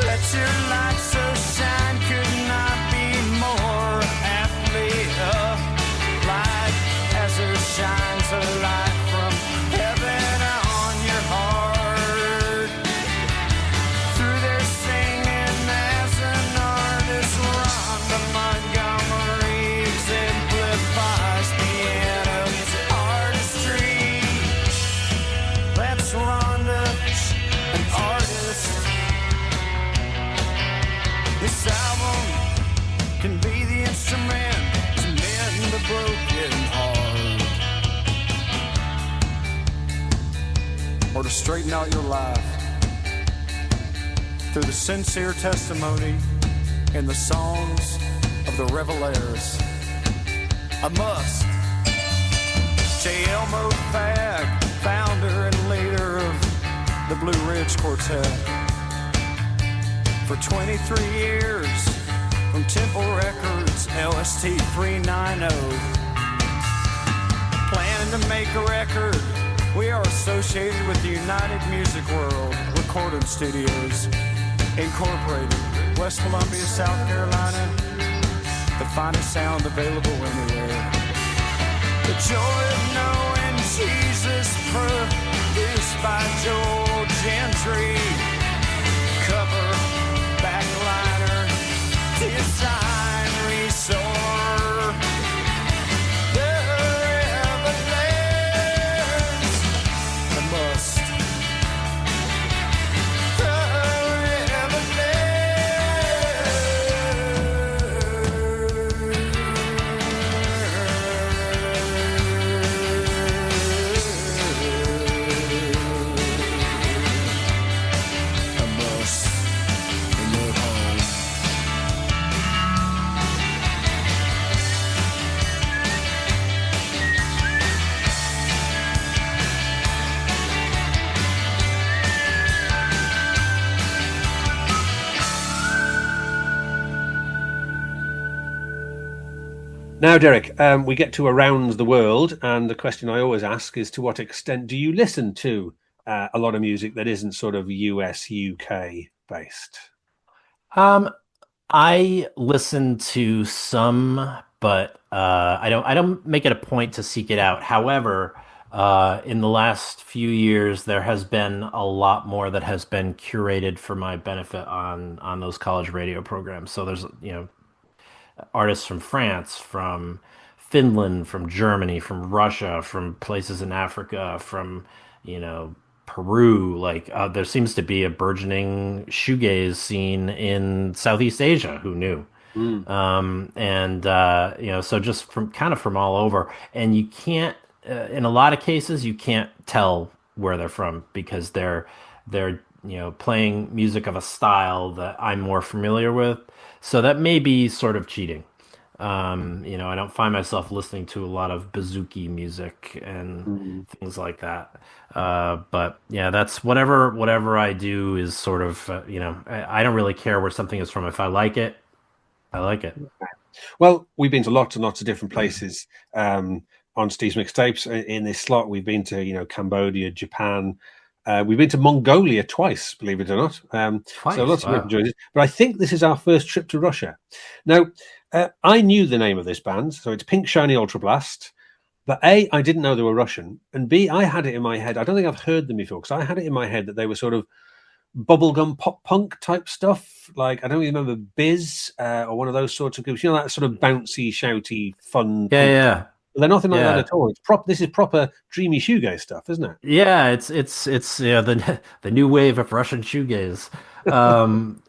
Let your light so shine could not be more aptly applied, as there shines a light from heaven on your heart. Through their singing as an artist, Rhonda Montgomery exemplifies piano's artistry. That's Rhonda, an artist. This album can be the instrument to mend the broken heart, or to straighten out your life through the sincere testimony and the songs of the Revelaires. A must. J. Elmo Fag, founder and leader of the Blue Ridge Quartet. For 23 years, from Temple Records, LST 390. Planning to make a record, we are associated with the United Music World Recording Studios, Incorporated, West Columbia, South Carolina, the finest sound available anywhere. The joy of knowing Jesus, produced by Joel Gentry. Cover, backliner, design, resort. The Now, Derek, we get to around the world, and the question I always ask is, to what extent do you listen to a lot of music that isn't sort of US, UK based? Um, I listen to some, but I don't make it a point to seek it out. However, in the last few years, there has been a lot more that has been curated for my benefit on those college radio programs. So there's, artists from France, from Finland, from Germany, from Russia, from places in Africa, from, you know, Peru. Like, there seems to be a burgeoning shoegaze scene in Southeast Asia. Who knew? Mm. And so just from all over, and you can't, in a lot of cases, you can't tell where they're from because they're playing music of a style that I'm more familiar with. So that may be sort of cheating. I don't find myself listening to a lot of bouzouki music and Mm. things like that. But yeah, that's whatever I do is sort of, I don't really care where something is from. If I like it, I like it. Well, we've been to lots and lots of different places on Steve's mixtapes. In this slot, we've been to Cambodia, Japan. We've been to Mongolia twice, believe it or not. Twice, So lots of wow. different choices. But I think this is our first trip to Russia. Now, I knew the name of this band, so it's Pink Shiny Ultra Blast. But A, I didn't know they were Russian, and B, I had it in my head. I don't think I've heard them before because I had it in my head that they were sort of bubblegum pop punk type stuff. Like, I don't even remember Biz or one of those sorts of groups. That sort of bouncy, shouty, fun. Yeah, punk. yeah. But they're nothing like Yeah. that at all. This is proper dreamy shoegaze stuff, isn't it? Yeah, it's the new wave of Russian shoegaze. Um,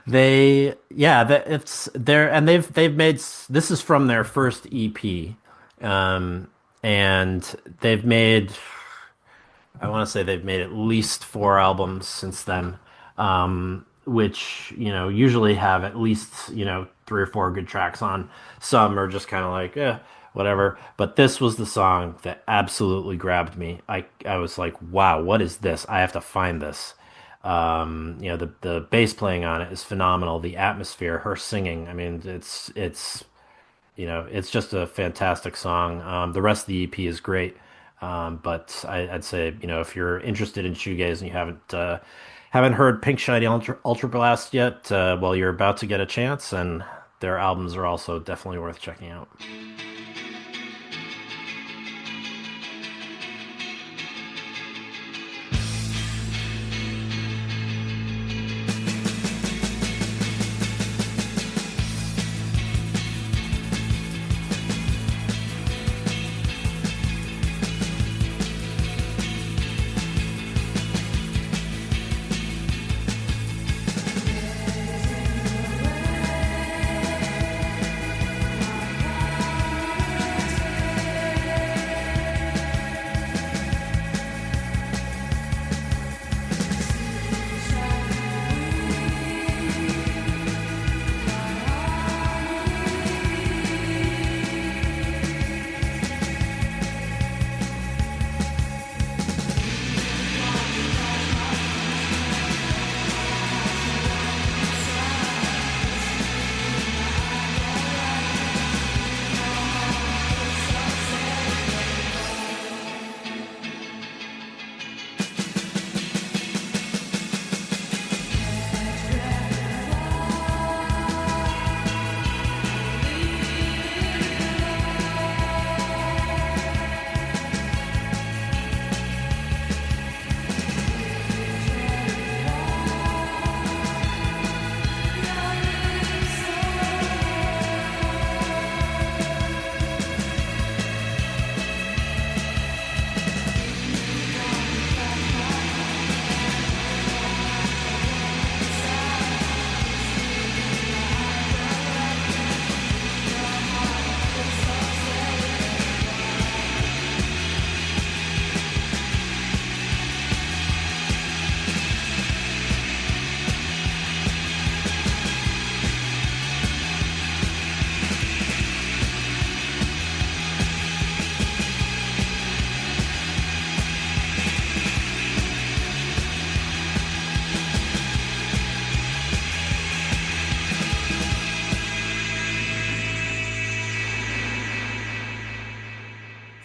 it's there, and they've made this is from their first EP, and they've made, I want to say they've made at least 4 albums since then, which usually have at least 3 or 4 good tracks on. Some are just kind of like whatever. But this was the song that absolutely grabbed me. I was like, wow, what is this? I have to find this. The bass playing on it is phenomenal. The atmosphere, her singing. I mean, it's just a fantastic song. The rest of the EP is great. But I'd say, if you're interested in shoegaze and you haven't heard Pink Shiny Ultra Blast yet, well, you're about to get a chance, and their albums are also definitely worth checking out.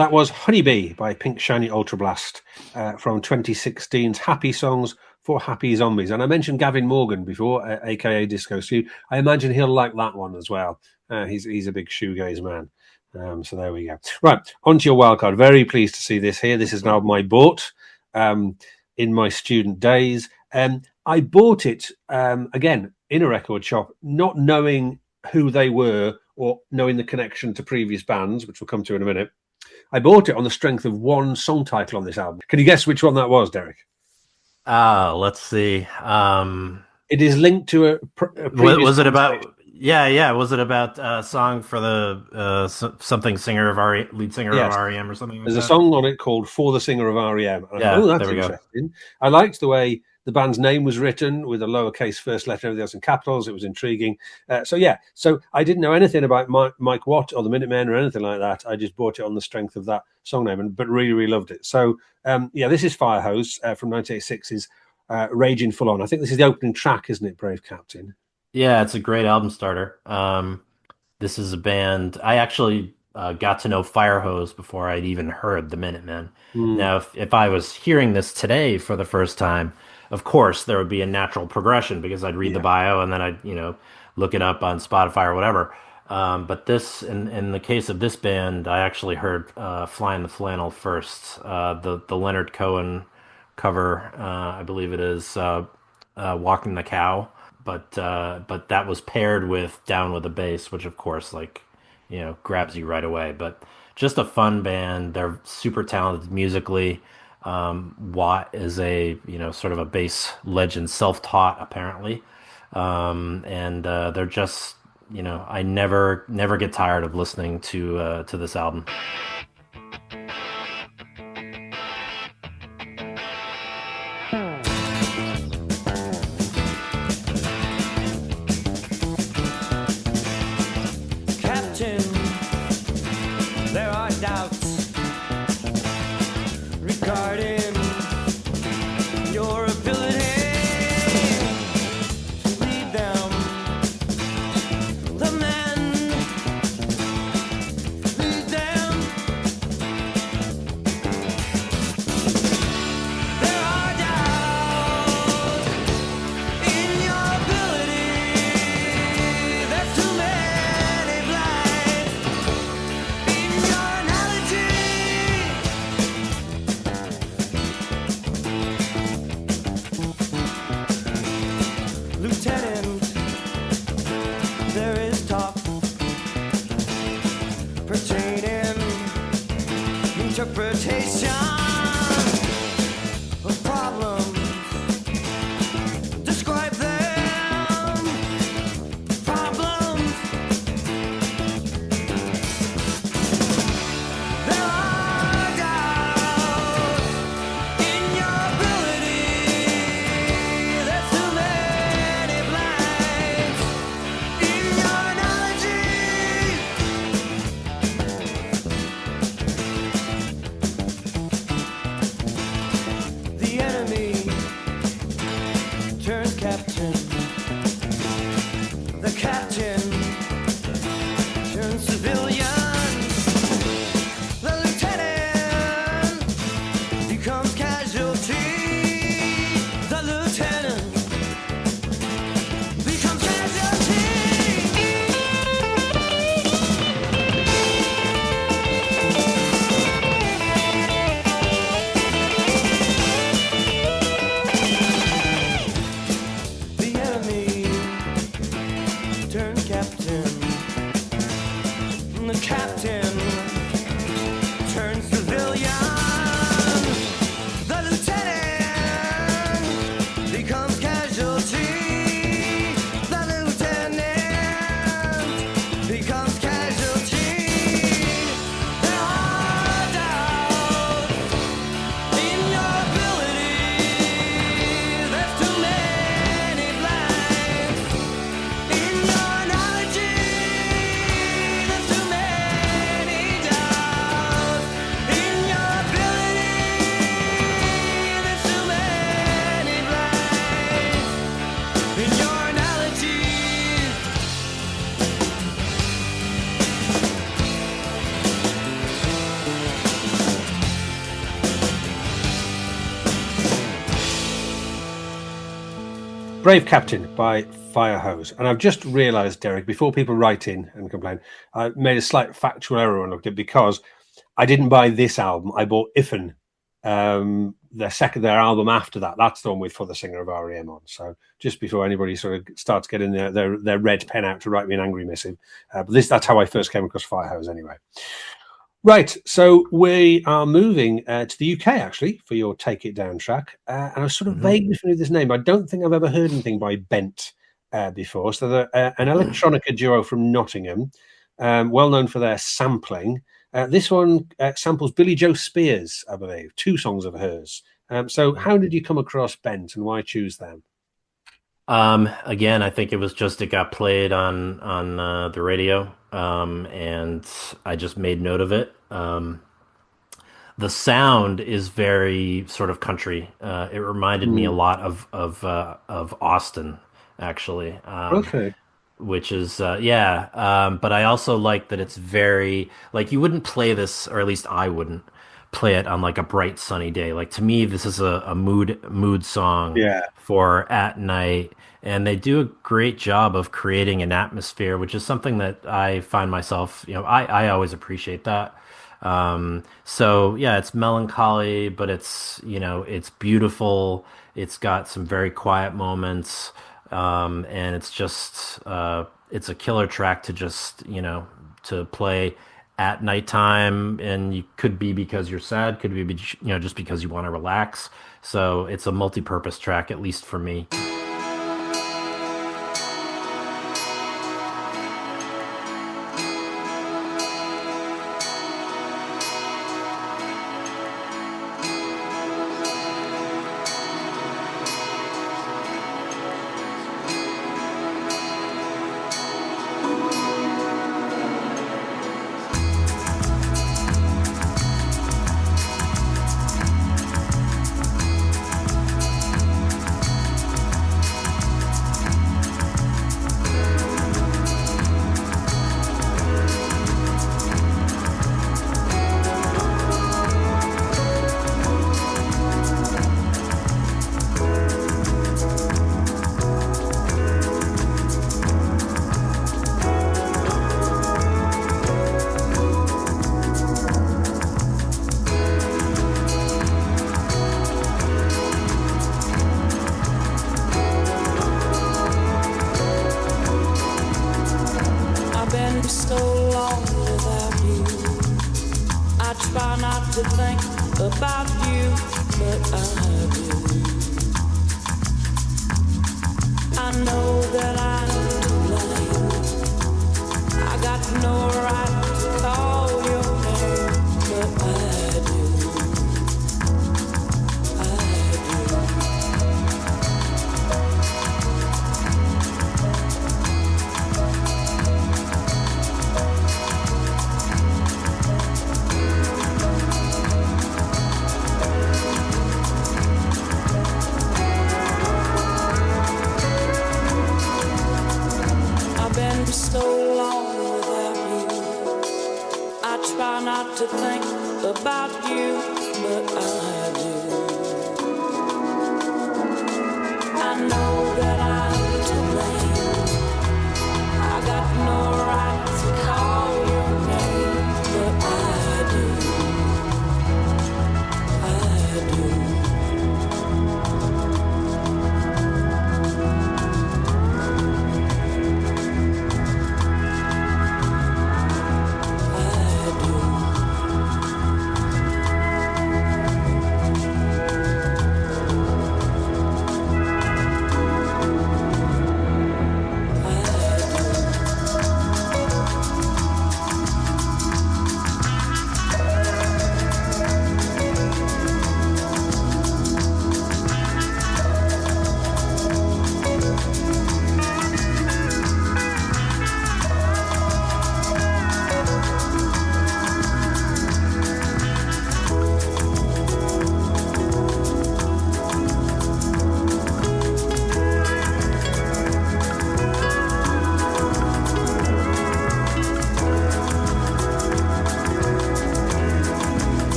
That was Honeybee by Pink Shiny Ultra Blast from 2016's Happy Songs for Happy Zombies. And I mentioned Gavin Morgan before, aka Disco Stu. I imagine he'll like that one as well. He's a big shoegaze man. So there we go. Right, on to your wildcard. Very pleased to see this here. This is an album I bought in my student days. I bought it, again, in a record shop, not knowing who they were or knowing the connection to previous bands, which we'll come to in a minute. I bought it on the strength of one song title on this album. Can you guess which one that was, Derek? Let's see. It is linked to a previous... Was it about... Yeah. Was it about a song for the something singer of lead singer of REM or something like that? There's a song on it called For the Singer of REM. And I thought, that's interesting. I liked the way the band's name was written with a lowercase first letter, everything else in capitals. It was intriguing. So I didn't know anything about Mike Watt or the Minutemen or anything like that. I just bought it on the strength of that song name, but really, really loved it. So, this is Firehose from 1986's Raging Full On. I think this is the opening track, isn't it, Brave Captain? Yeah, it's a great album starter. This is a band... I actually got to know Firehose before I'd even heard the Minutemen. Now, if I was hearing this today for the first time, of course, there would be a natural progression because I'd read the bio and then I'd, look it up on Spotify or whatever. But this, in the case of this band, I actually heard Flying the Flannel first. The Leonard Cohen cover, I believe it is, Walking the Cow. But that was paired with Down with the Bass, which of course, grabs you right away. But just a fun band. They're super talented musically. Watt is a sort of a bass legend, self-taught apparently, and they're just I never get tired of listening to this album. Captain, there are doubts regarding your ability to lead them. The men lead them. There are doubts in your ability. There's too many blinds in your analogy. Lieutenant, there is talk pertaining interpretation of problems. Describe them. Problems. There are doubts in your ability. There's too many blinds in your analogy. The enemy turns captain. The captain turns civilian. The lieutenant becomes casualty. The lieutenant becomes casualty. The enemy turns captain. The captain turns civilian. The lieutenant Brave Captain by Firehose. And I've just realised, Derek, before people write in and complain, I made a slight factual error when I looked at it because I didn't buy this album. I bought Iffen, their album after that. That's the one with For the Singer of R.E.M. on. So just before anybody sort of starts getting their red pen out to write me an angry missive. But that's how I first came across Firehose anyway. Right, so we are moving to the UK, actually, for your Take It Down track. And I was sort of vaguely familiar with this name. I don't think I've ever heard anything by Bent before. So they're an electronica duo from Nottingham, well known for their sampling. This one samples Billie Joe Spears, I believe, 2 songs of hers. So how did you come across Bent and why choose them? Again, I think it got played on the radio, and I just made note of it. The sound is very sort of country. It reminded me a lot of Austin, actually. Okay. Which is but I also like that it's very like you wouldn't play this, or at least I wouldn't play it on like a bright sunny day. Like to me, this is a mood song for at night, and they do a great job of creating an atmosphere, which is something that I find myself, I always appreciate that. So yeah, it's melancholy, but it's beautiful. It's got some very quiet moments. And it's just it's a killer track to just to play at nighttime, and you could be because you're sad, could be just because you want to relax. So it's a multi-purpose track, at least for me.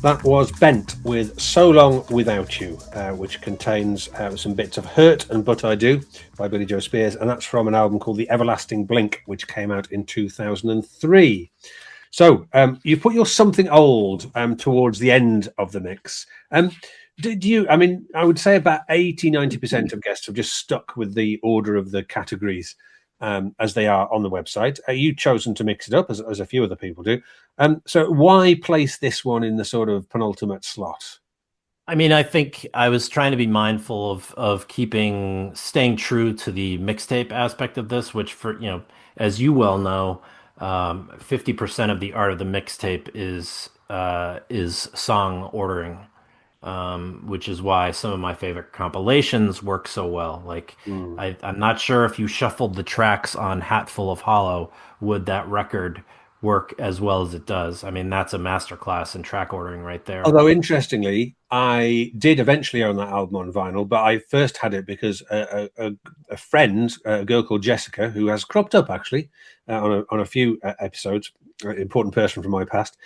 That was Bent with So Long Without You, which contains some bits of Hurt and But I Do by Billy Joe Spears, and that's from an album called The Everlasting Blink, which came out in 2003. So you put your something old towards the end of the mix. Did you, I mean, I would say about 80-90% of guests have just stuck with the order of the categories as they are on the website. You've chosen to mix it up, as a few other people do. So why place this one in the sort of penultimate slot? I mean, I think I was trying to be mindful of staying true to the mixtape aspect of this, which as you well know, 50% of the art of the mixtape is song ordering, which is why some of my favorite compilations work so well. Like, I'm not sure if you shuffled the tracks on Hatful of Hollow, would that record work as well as it does? I mean, that's a masterclass in track ordering right there. Although, interestingly, I did eventually own that album on vinyl, but I first had it because a friend, a girl called Jessica, who has cropped up actually on a few episodes, an important person from my past,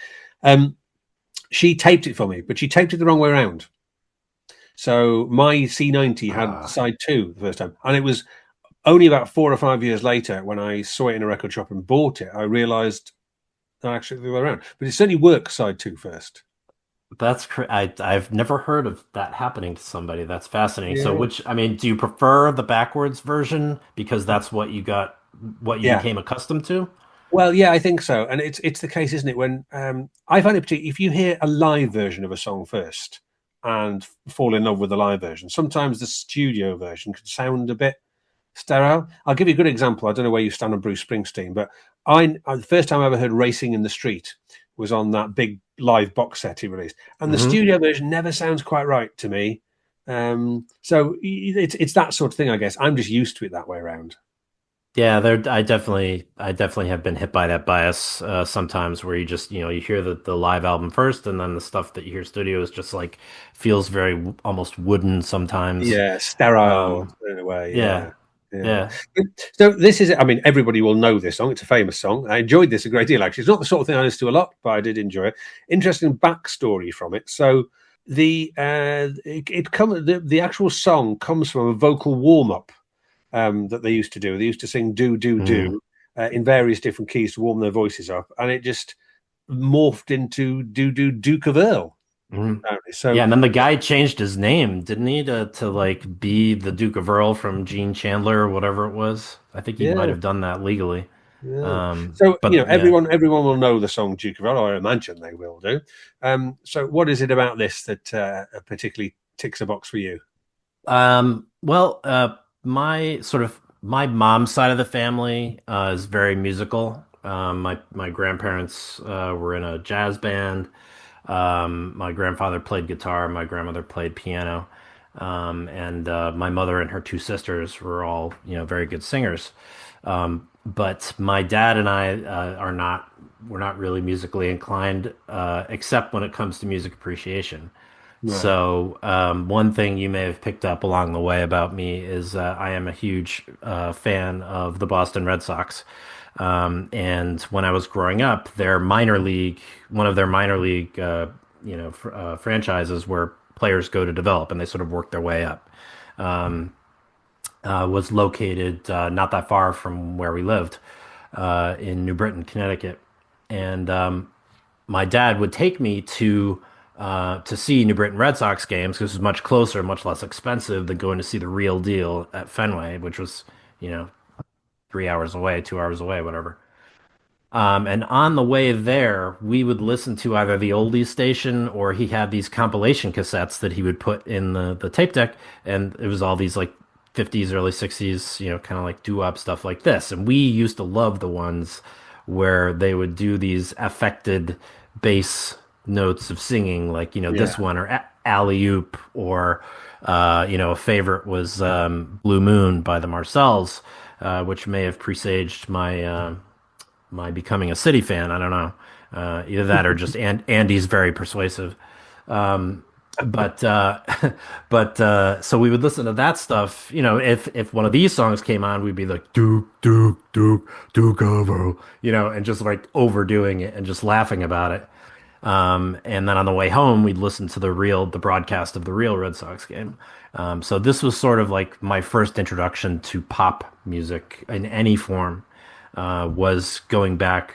she taped it for me, but she taped it the wrong way around. So my C90 had side 2 the first time, and it was only about 4 or 5 years later when I saw it in a record shop and bought it, I realised actually the other way around. But it certainly works side 2 first. I've never heard of that happening to somebody. That's fascinating. Yeah. So do you prefer the backwards version because that's what you became accustomed to? Well, yeah, I think so. And it's the case, isn't it? When I find it particularly, if you hear a live version of a song first and fall in love with the live version, sometimes the studio version can sound a bit sterile. I'll give you a good example. I don't know where you stand on Bruce Springsteen, but the first time I ever heard Racing in the Street was on that big live box set he released. And the studio version never sounds quite right to me. So it's that sort of thing, I guess. I'm just used to it that way around. Yeah, I definitely have been hit by that bias sometimes, where you just you hear the live album first, and then the stuff that you hear studio is just like feels very almost wooden sometimes. Yeah, sterile in a way. Yeah. So this is, I mean, everybody will know this song. It's a famous song. I enjoyed this a great deal, actually. It's not the sort of thing I listen to a lot, but I did enjoy it. Interesting backstory from it. So the actual song comes from a vocal warm up that they used to do. They used to sing do in various different keys to warm their voices up, and it just morphed into Duke of Earl. So yeah, and then the guy changed his name, didn't he, to like be the Duke of Earl from Gene Chandler or whatever it was. I think he might have done that legally. Everyone will know the song Duke of Earl, or I imagine they will do. So what is it about this that particularly ticks a box for you? My mom's side of the family is very musical. My grandparents were in a jazz band. My grandfather played guitar. My grandmother played piano. And my mother and her 2 sisters were all, very good singers. But my dad and I we're not really musically inclined, except when it comes to music appreciation. Right. So one thing you may have picked up along the way about me is I am a huge fan of the Boston Red Sox. And when I was growing up, one of their minor league, franchises where players go to develop and they sort of work their way up, was located not that far from where we lived, in New Britain, Connecticut. And my dad would take me to see New Britain Red Sox games because it was much closer, much less expensive than going to see the real deal at Fenway, which was, 3 hours away, 2 hours away, whatever. And on the way there, we would listen to either the oldies station, or he had these compilation cassettes that he would put in the tape deck. And it was all these like 50s, early 60s, kind of like doo-wop stuff like this. And we used to love the ones where they would do these affected bass notes of singing, like, this one, or Alley-Oop, or, a favorite was Blue Moon by the Marcells, which may have presaged my becoming a City fan. I don't know. Either that or just Andy's very persuasive. But so we would listen to that stuff. If one of these songs came on, we'd be like, Duke of Earl, and just like overdoing it and just laughing about it. And then on the way home, we'd listen to the broadcast of the real Red Sox game. So this was sort of like my first introduction to pop music in any form, was going back,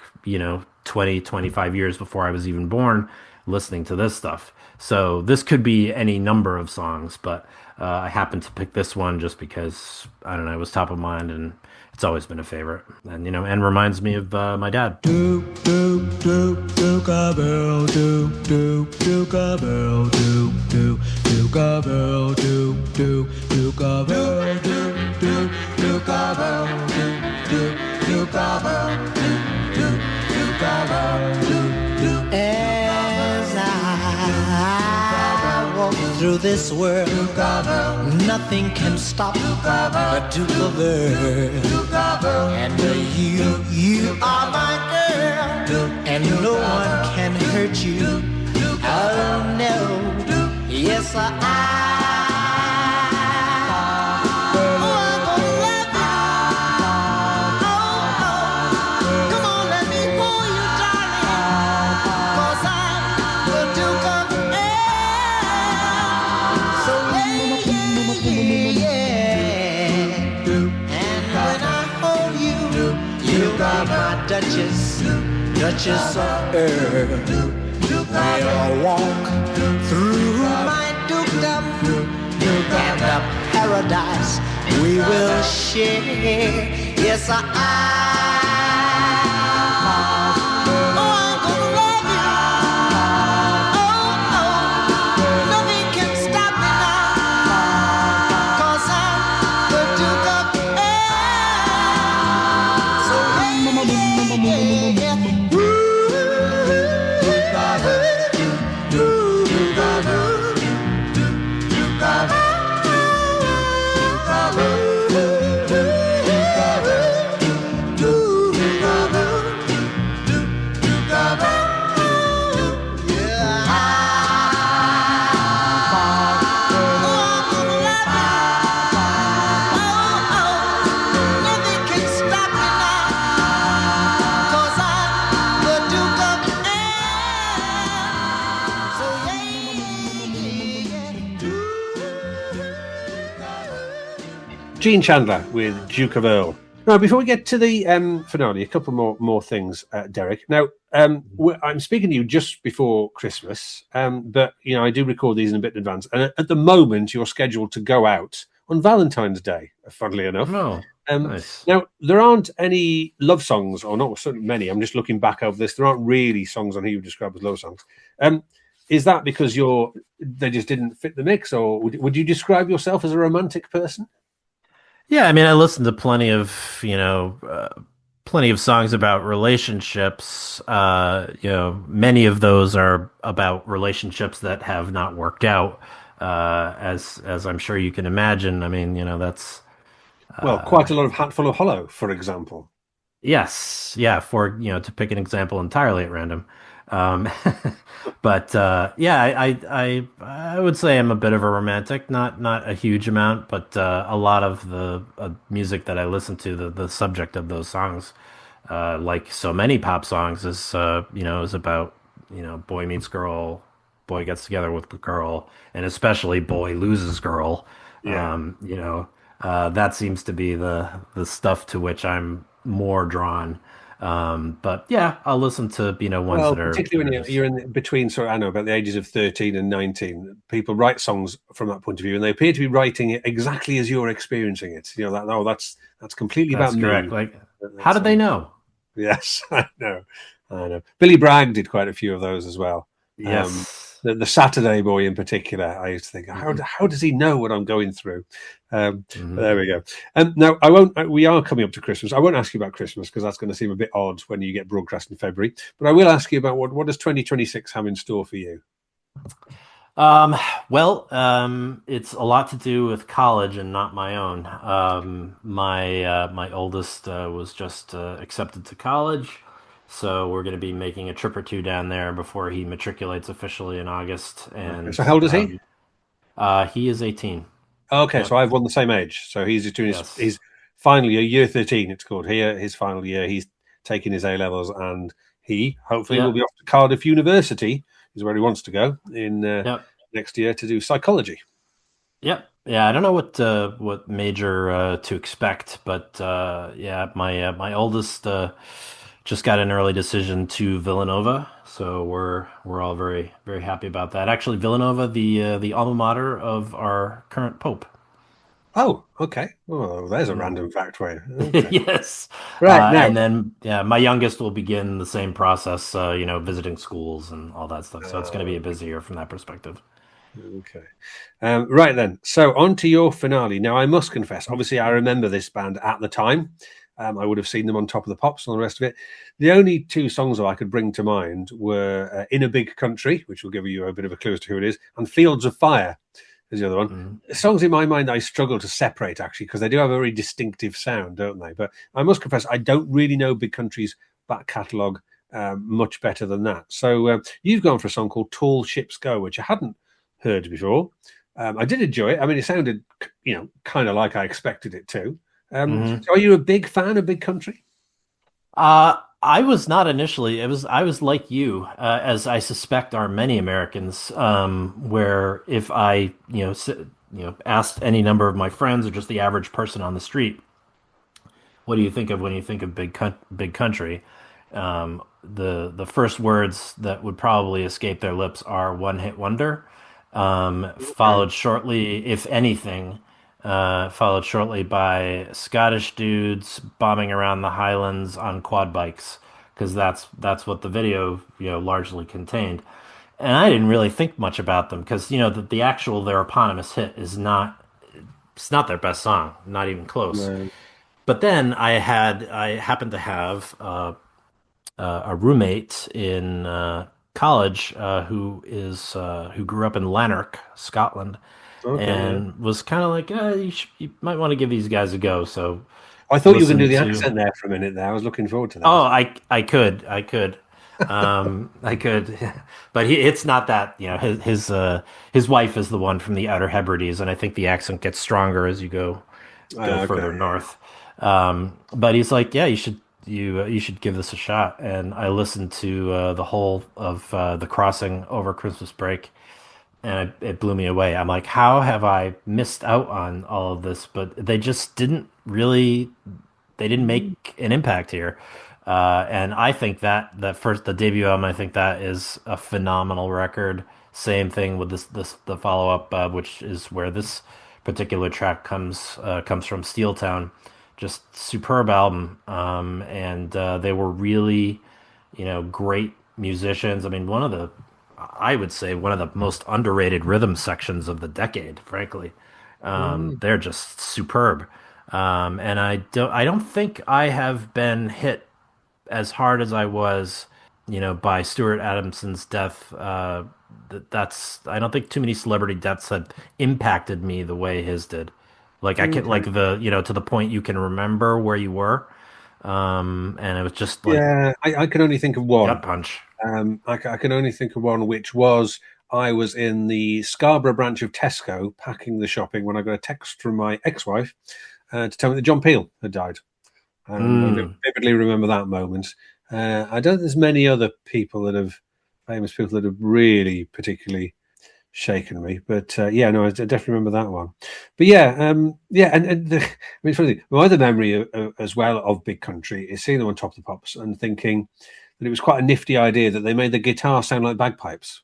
20, 25 years before I was even born, listening to this stuff. So this could be any number of songs, but I happened to pick this one just because, I don't know, it was top of mind and it's always been a favorite. And, and reminds me of my dad. As I walk through this world, nothing can stop the Duke of Earl. And you are my girl, and no one can hurt you. Oh no, yes Duchess of Earl. We'll walk through my dukedom and the paradise we will share. Yes, I'm gonna love you. Oh, nothing can stop me now, 'cause I'm the Duke of Earl. So yeah. Gene Chandler with Duke of Earl. Now, before we get to the finale, a couple more things, Derek. Now, I'm speaking to you just before Christmas, but I do record these in a bit in advance. And at the moment, you're scheduled to go out on Valentine's Day, funnily enough. Oh, nice. Now, there aren't any love songs, or not certainly many. I'm just looking back over this. There aren't really songs on here you describe as love songs. Is that because they just didn't fit the mix, or would you describe yourself as a romantic person? Yeah, I mean, I listen to plenty of songs about relationships. Many of those are about relationships that have not worked out. As I'm sure you can imagine. I mean, that's quite a lot of Hatful of Hollow, for example. Yes, yeah. For to pick an example entirely at random. But I would say I'm a bit of a romantic, not a huge amount, but a lot of the music that I listen to, the subject of those songs, like so many pop songs, is about boy meets girl, boy gets together with girl, and especially boy loses girl. Yeah. That seems to be the stuff to which I'm more drawn. But yeah, I'll listen to ones that are particularly when you're in between. So I know about the ages of 13 and 19, people write songs from that point of view, and they appear to be writing it exactly as you're experiencing it. That's completely That's about correct. me. Like, how did they know? Yes, I know. Billy Bragg did quite a few of those as well. Yes. The Saturday Boy in particular, I used to think, how does he know what I'm going through? But there we go. Now, we are coming up to Christmas. I won't ask you about Christmas because that's going to seem a bit odd when you get broadcast in February. But I will ask you about what does 2026 have in store for you? It's a lot to do with college and not my own. My oldest was just accepted to college. So we're going to be making a trip or two down there before he matriculates officially in August. And so how old is he? He is 18. Okay, Yep. so I've won the same age. So he's doing Yes. his final year, year 13. It's called here. His final year. He's taking his A-levels, and he hopefully will be off to Cardiff University, is where he wants to go in next year to do psychology. Yep. Yeah, I don't know what major to expect, but my oldest just got an early decision to Villanova, so we're all very very happy about that. Actually, Villanova, the alma mater of our current pope. Oh, okay. Oh, there's a random fact for you. Okay. Yes. Right now, and then my youngest will begin the same process, visiting schools and all that stuff. So it's going to be a busy year from that perspective. Okay. Right then. So on to your finale. Now, I must confess, obviously, I remember this band at the time. I would have seen them on Top of the Pops and all the rest of it. The only two songs that I could bring to mind were In a Big Country, which will give you a bit of a clue as to who it is, and Fields of Fire is the other one. Songs in my mind I struggle to separate, actually, because they do have a very distinctive sound, don't they? But I must confess, I don't really know Big Country's back catalogue much better than that. So you've gone for a song called Tall Ships Go, which I hadn't heard before. I did enjoy it. I mean, it sounded, kind of like I expected it to. So are you a big fan of Big Country? I was not initially. I was like you, as I suspect are many Americans, where if I, asked any number of my friends or just the average person on the street, what do you think of when you think of Big Country? The first words that would probably escape their lips are one hit wonder, followed shortly, if anything, followed shortly by Scottish dudes bombing around the Highlands on quad bikes, because that's what the video largely contained. And I didn't really think much about them because the actual their eponymous hit is not their best song, not even close. No. But then I happened to have a roommate in college who grew up in Lanark, Scotland. Okay, and was kind of like, you might want to give these guys a go. So I thought you were going to do the accent there for a minute there. I was looking forward to that. Oh, I could. I could, but it's not that, his wife is the one from the Outer Hebrides, and I think the accent gets stronger as you go further north. But he's like, yeah, you should give this a shot. And I listened to the whole of The Crossing over Christmas break. And it blew me away. I'm like, how have I missed out on all of this? But they just didn't make an impact here. And I think that the debut album, I think that is a phenomenal record. Same thing with the follow up, which is where this particular track comes from, Steel Town. Just superb album. And they were really, great musicians. I mean, I would say one of the most underrated rhythm sections of the decade, frankly. They're just superb. And I don't think I have been hit as hard as I was, by Stuart Adamson's death. I don't think too many celebrity deaths had impacted me the way his did. Like I can, like to the point you can remember where you were. And it was just like, yeah, I can only think of one. Gut punch. I can only think of one, which was I was in the Scarborough branch of Tesco packing the shopping when I got a text from my ex-wife to tell me that John Peel had died. I vividly remember that moment. I don't think there's many other famous people that have really particularly shaken me, but I definitely remember that one. But it's funny. My other memory as well of Big Country is seeing them on Top of the Pops and thinking that it was quite a nifty idea that they made the guitar sound like bagpipes.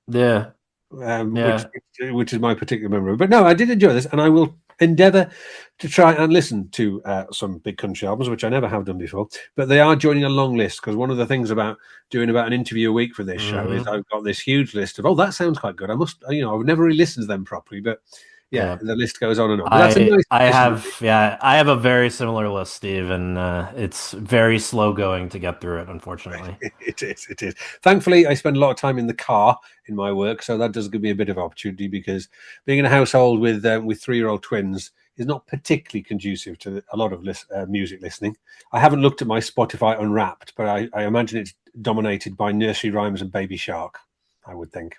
Yeah. Which is my particular memory. But no, I did enjoy this, and I will endeavour to try and listen to some Big Country albums, which I never have done before. But they are joining a long list, because one of the things about doing about an interview a week for this show is I've got this huge list of, that sounds quite good. I must, I've never really listened to them properly, but the list goes on and on. I have a very similar list, Steve, and it's very slow going to get through it, unfortunately. It is. Thankfully, I spend a lot of time in the car in my work, so that does give me a bit of opportunity, because being in a household with 3-year-old twins is not particularly conducive to a lot of music listening. I haven't looked at my Spotify Unwrapped, but I imagine it's dominated by nursery rhymes and Baby Shark, I would think.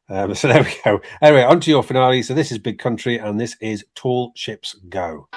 So there we go. Anyway, on to your finale. So this is Big Country, and this is Tall Ships Go.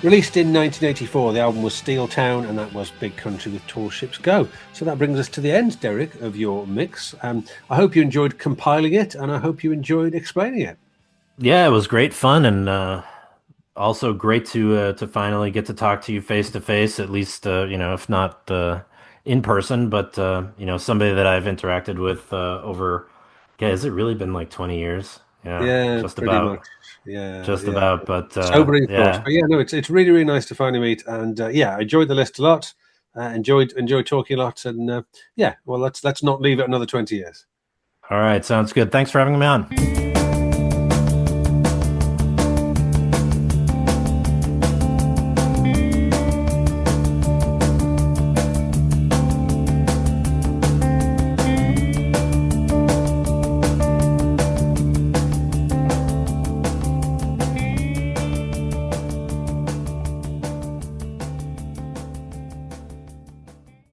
Released in 1984, the album was Steel Town, and that was Big Country with Tall Ships Go. So that brings us to the end, Derek, of your mix. I hope you enjoyed compiling it, and I hope you enjoyed explaining it. Yeah, it was great fun, and also great to finally get to talk to you face to face, at least if not in person, but somebody that I've interacted with over. Yeah, has it really been like 20 years? Yeah, just pretty about. much. Yeah, Just yeah. about, but Sobering thoughts. yeah. But yeah, no, it's really, really nice to finally meet, and I enjoyed the list a lot. Enjoyed talking a lot, and well, let's not leave it another 20 years. All right, sounds good. Thanks for having me on.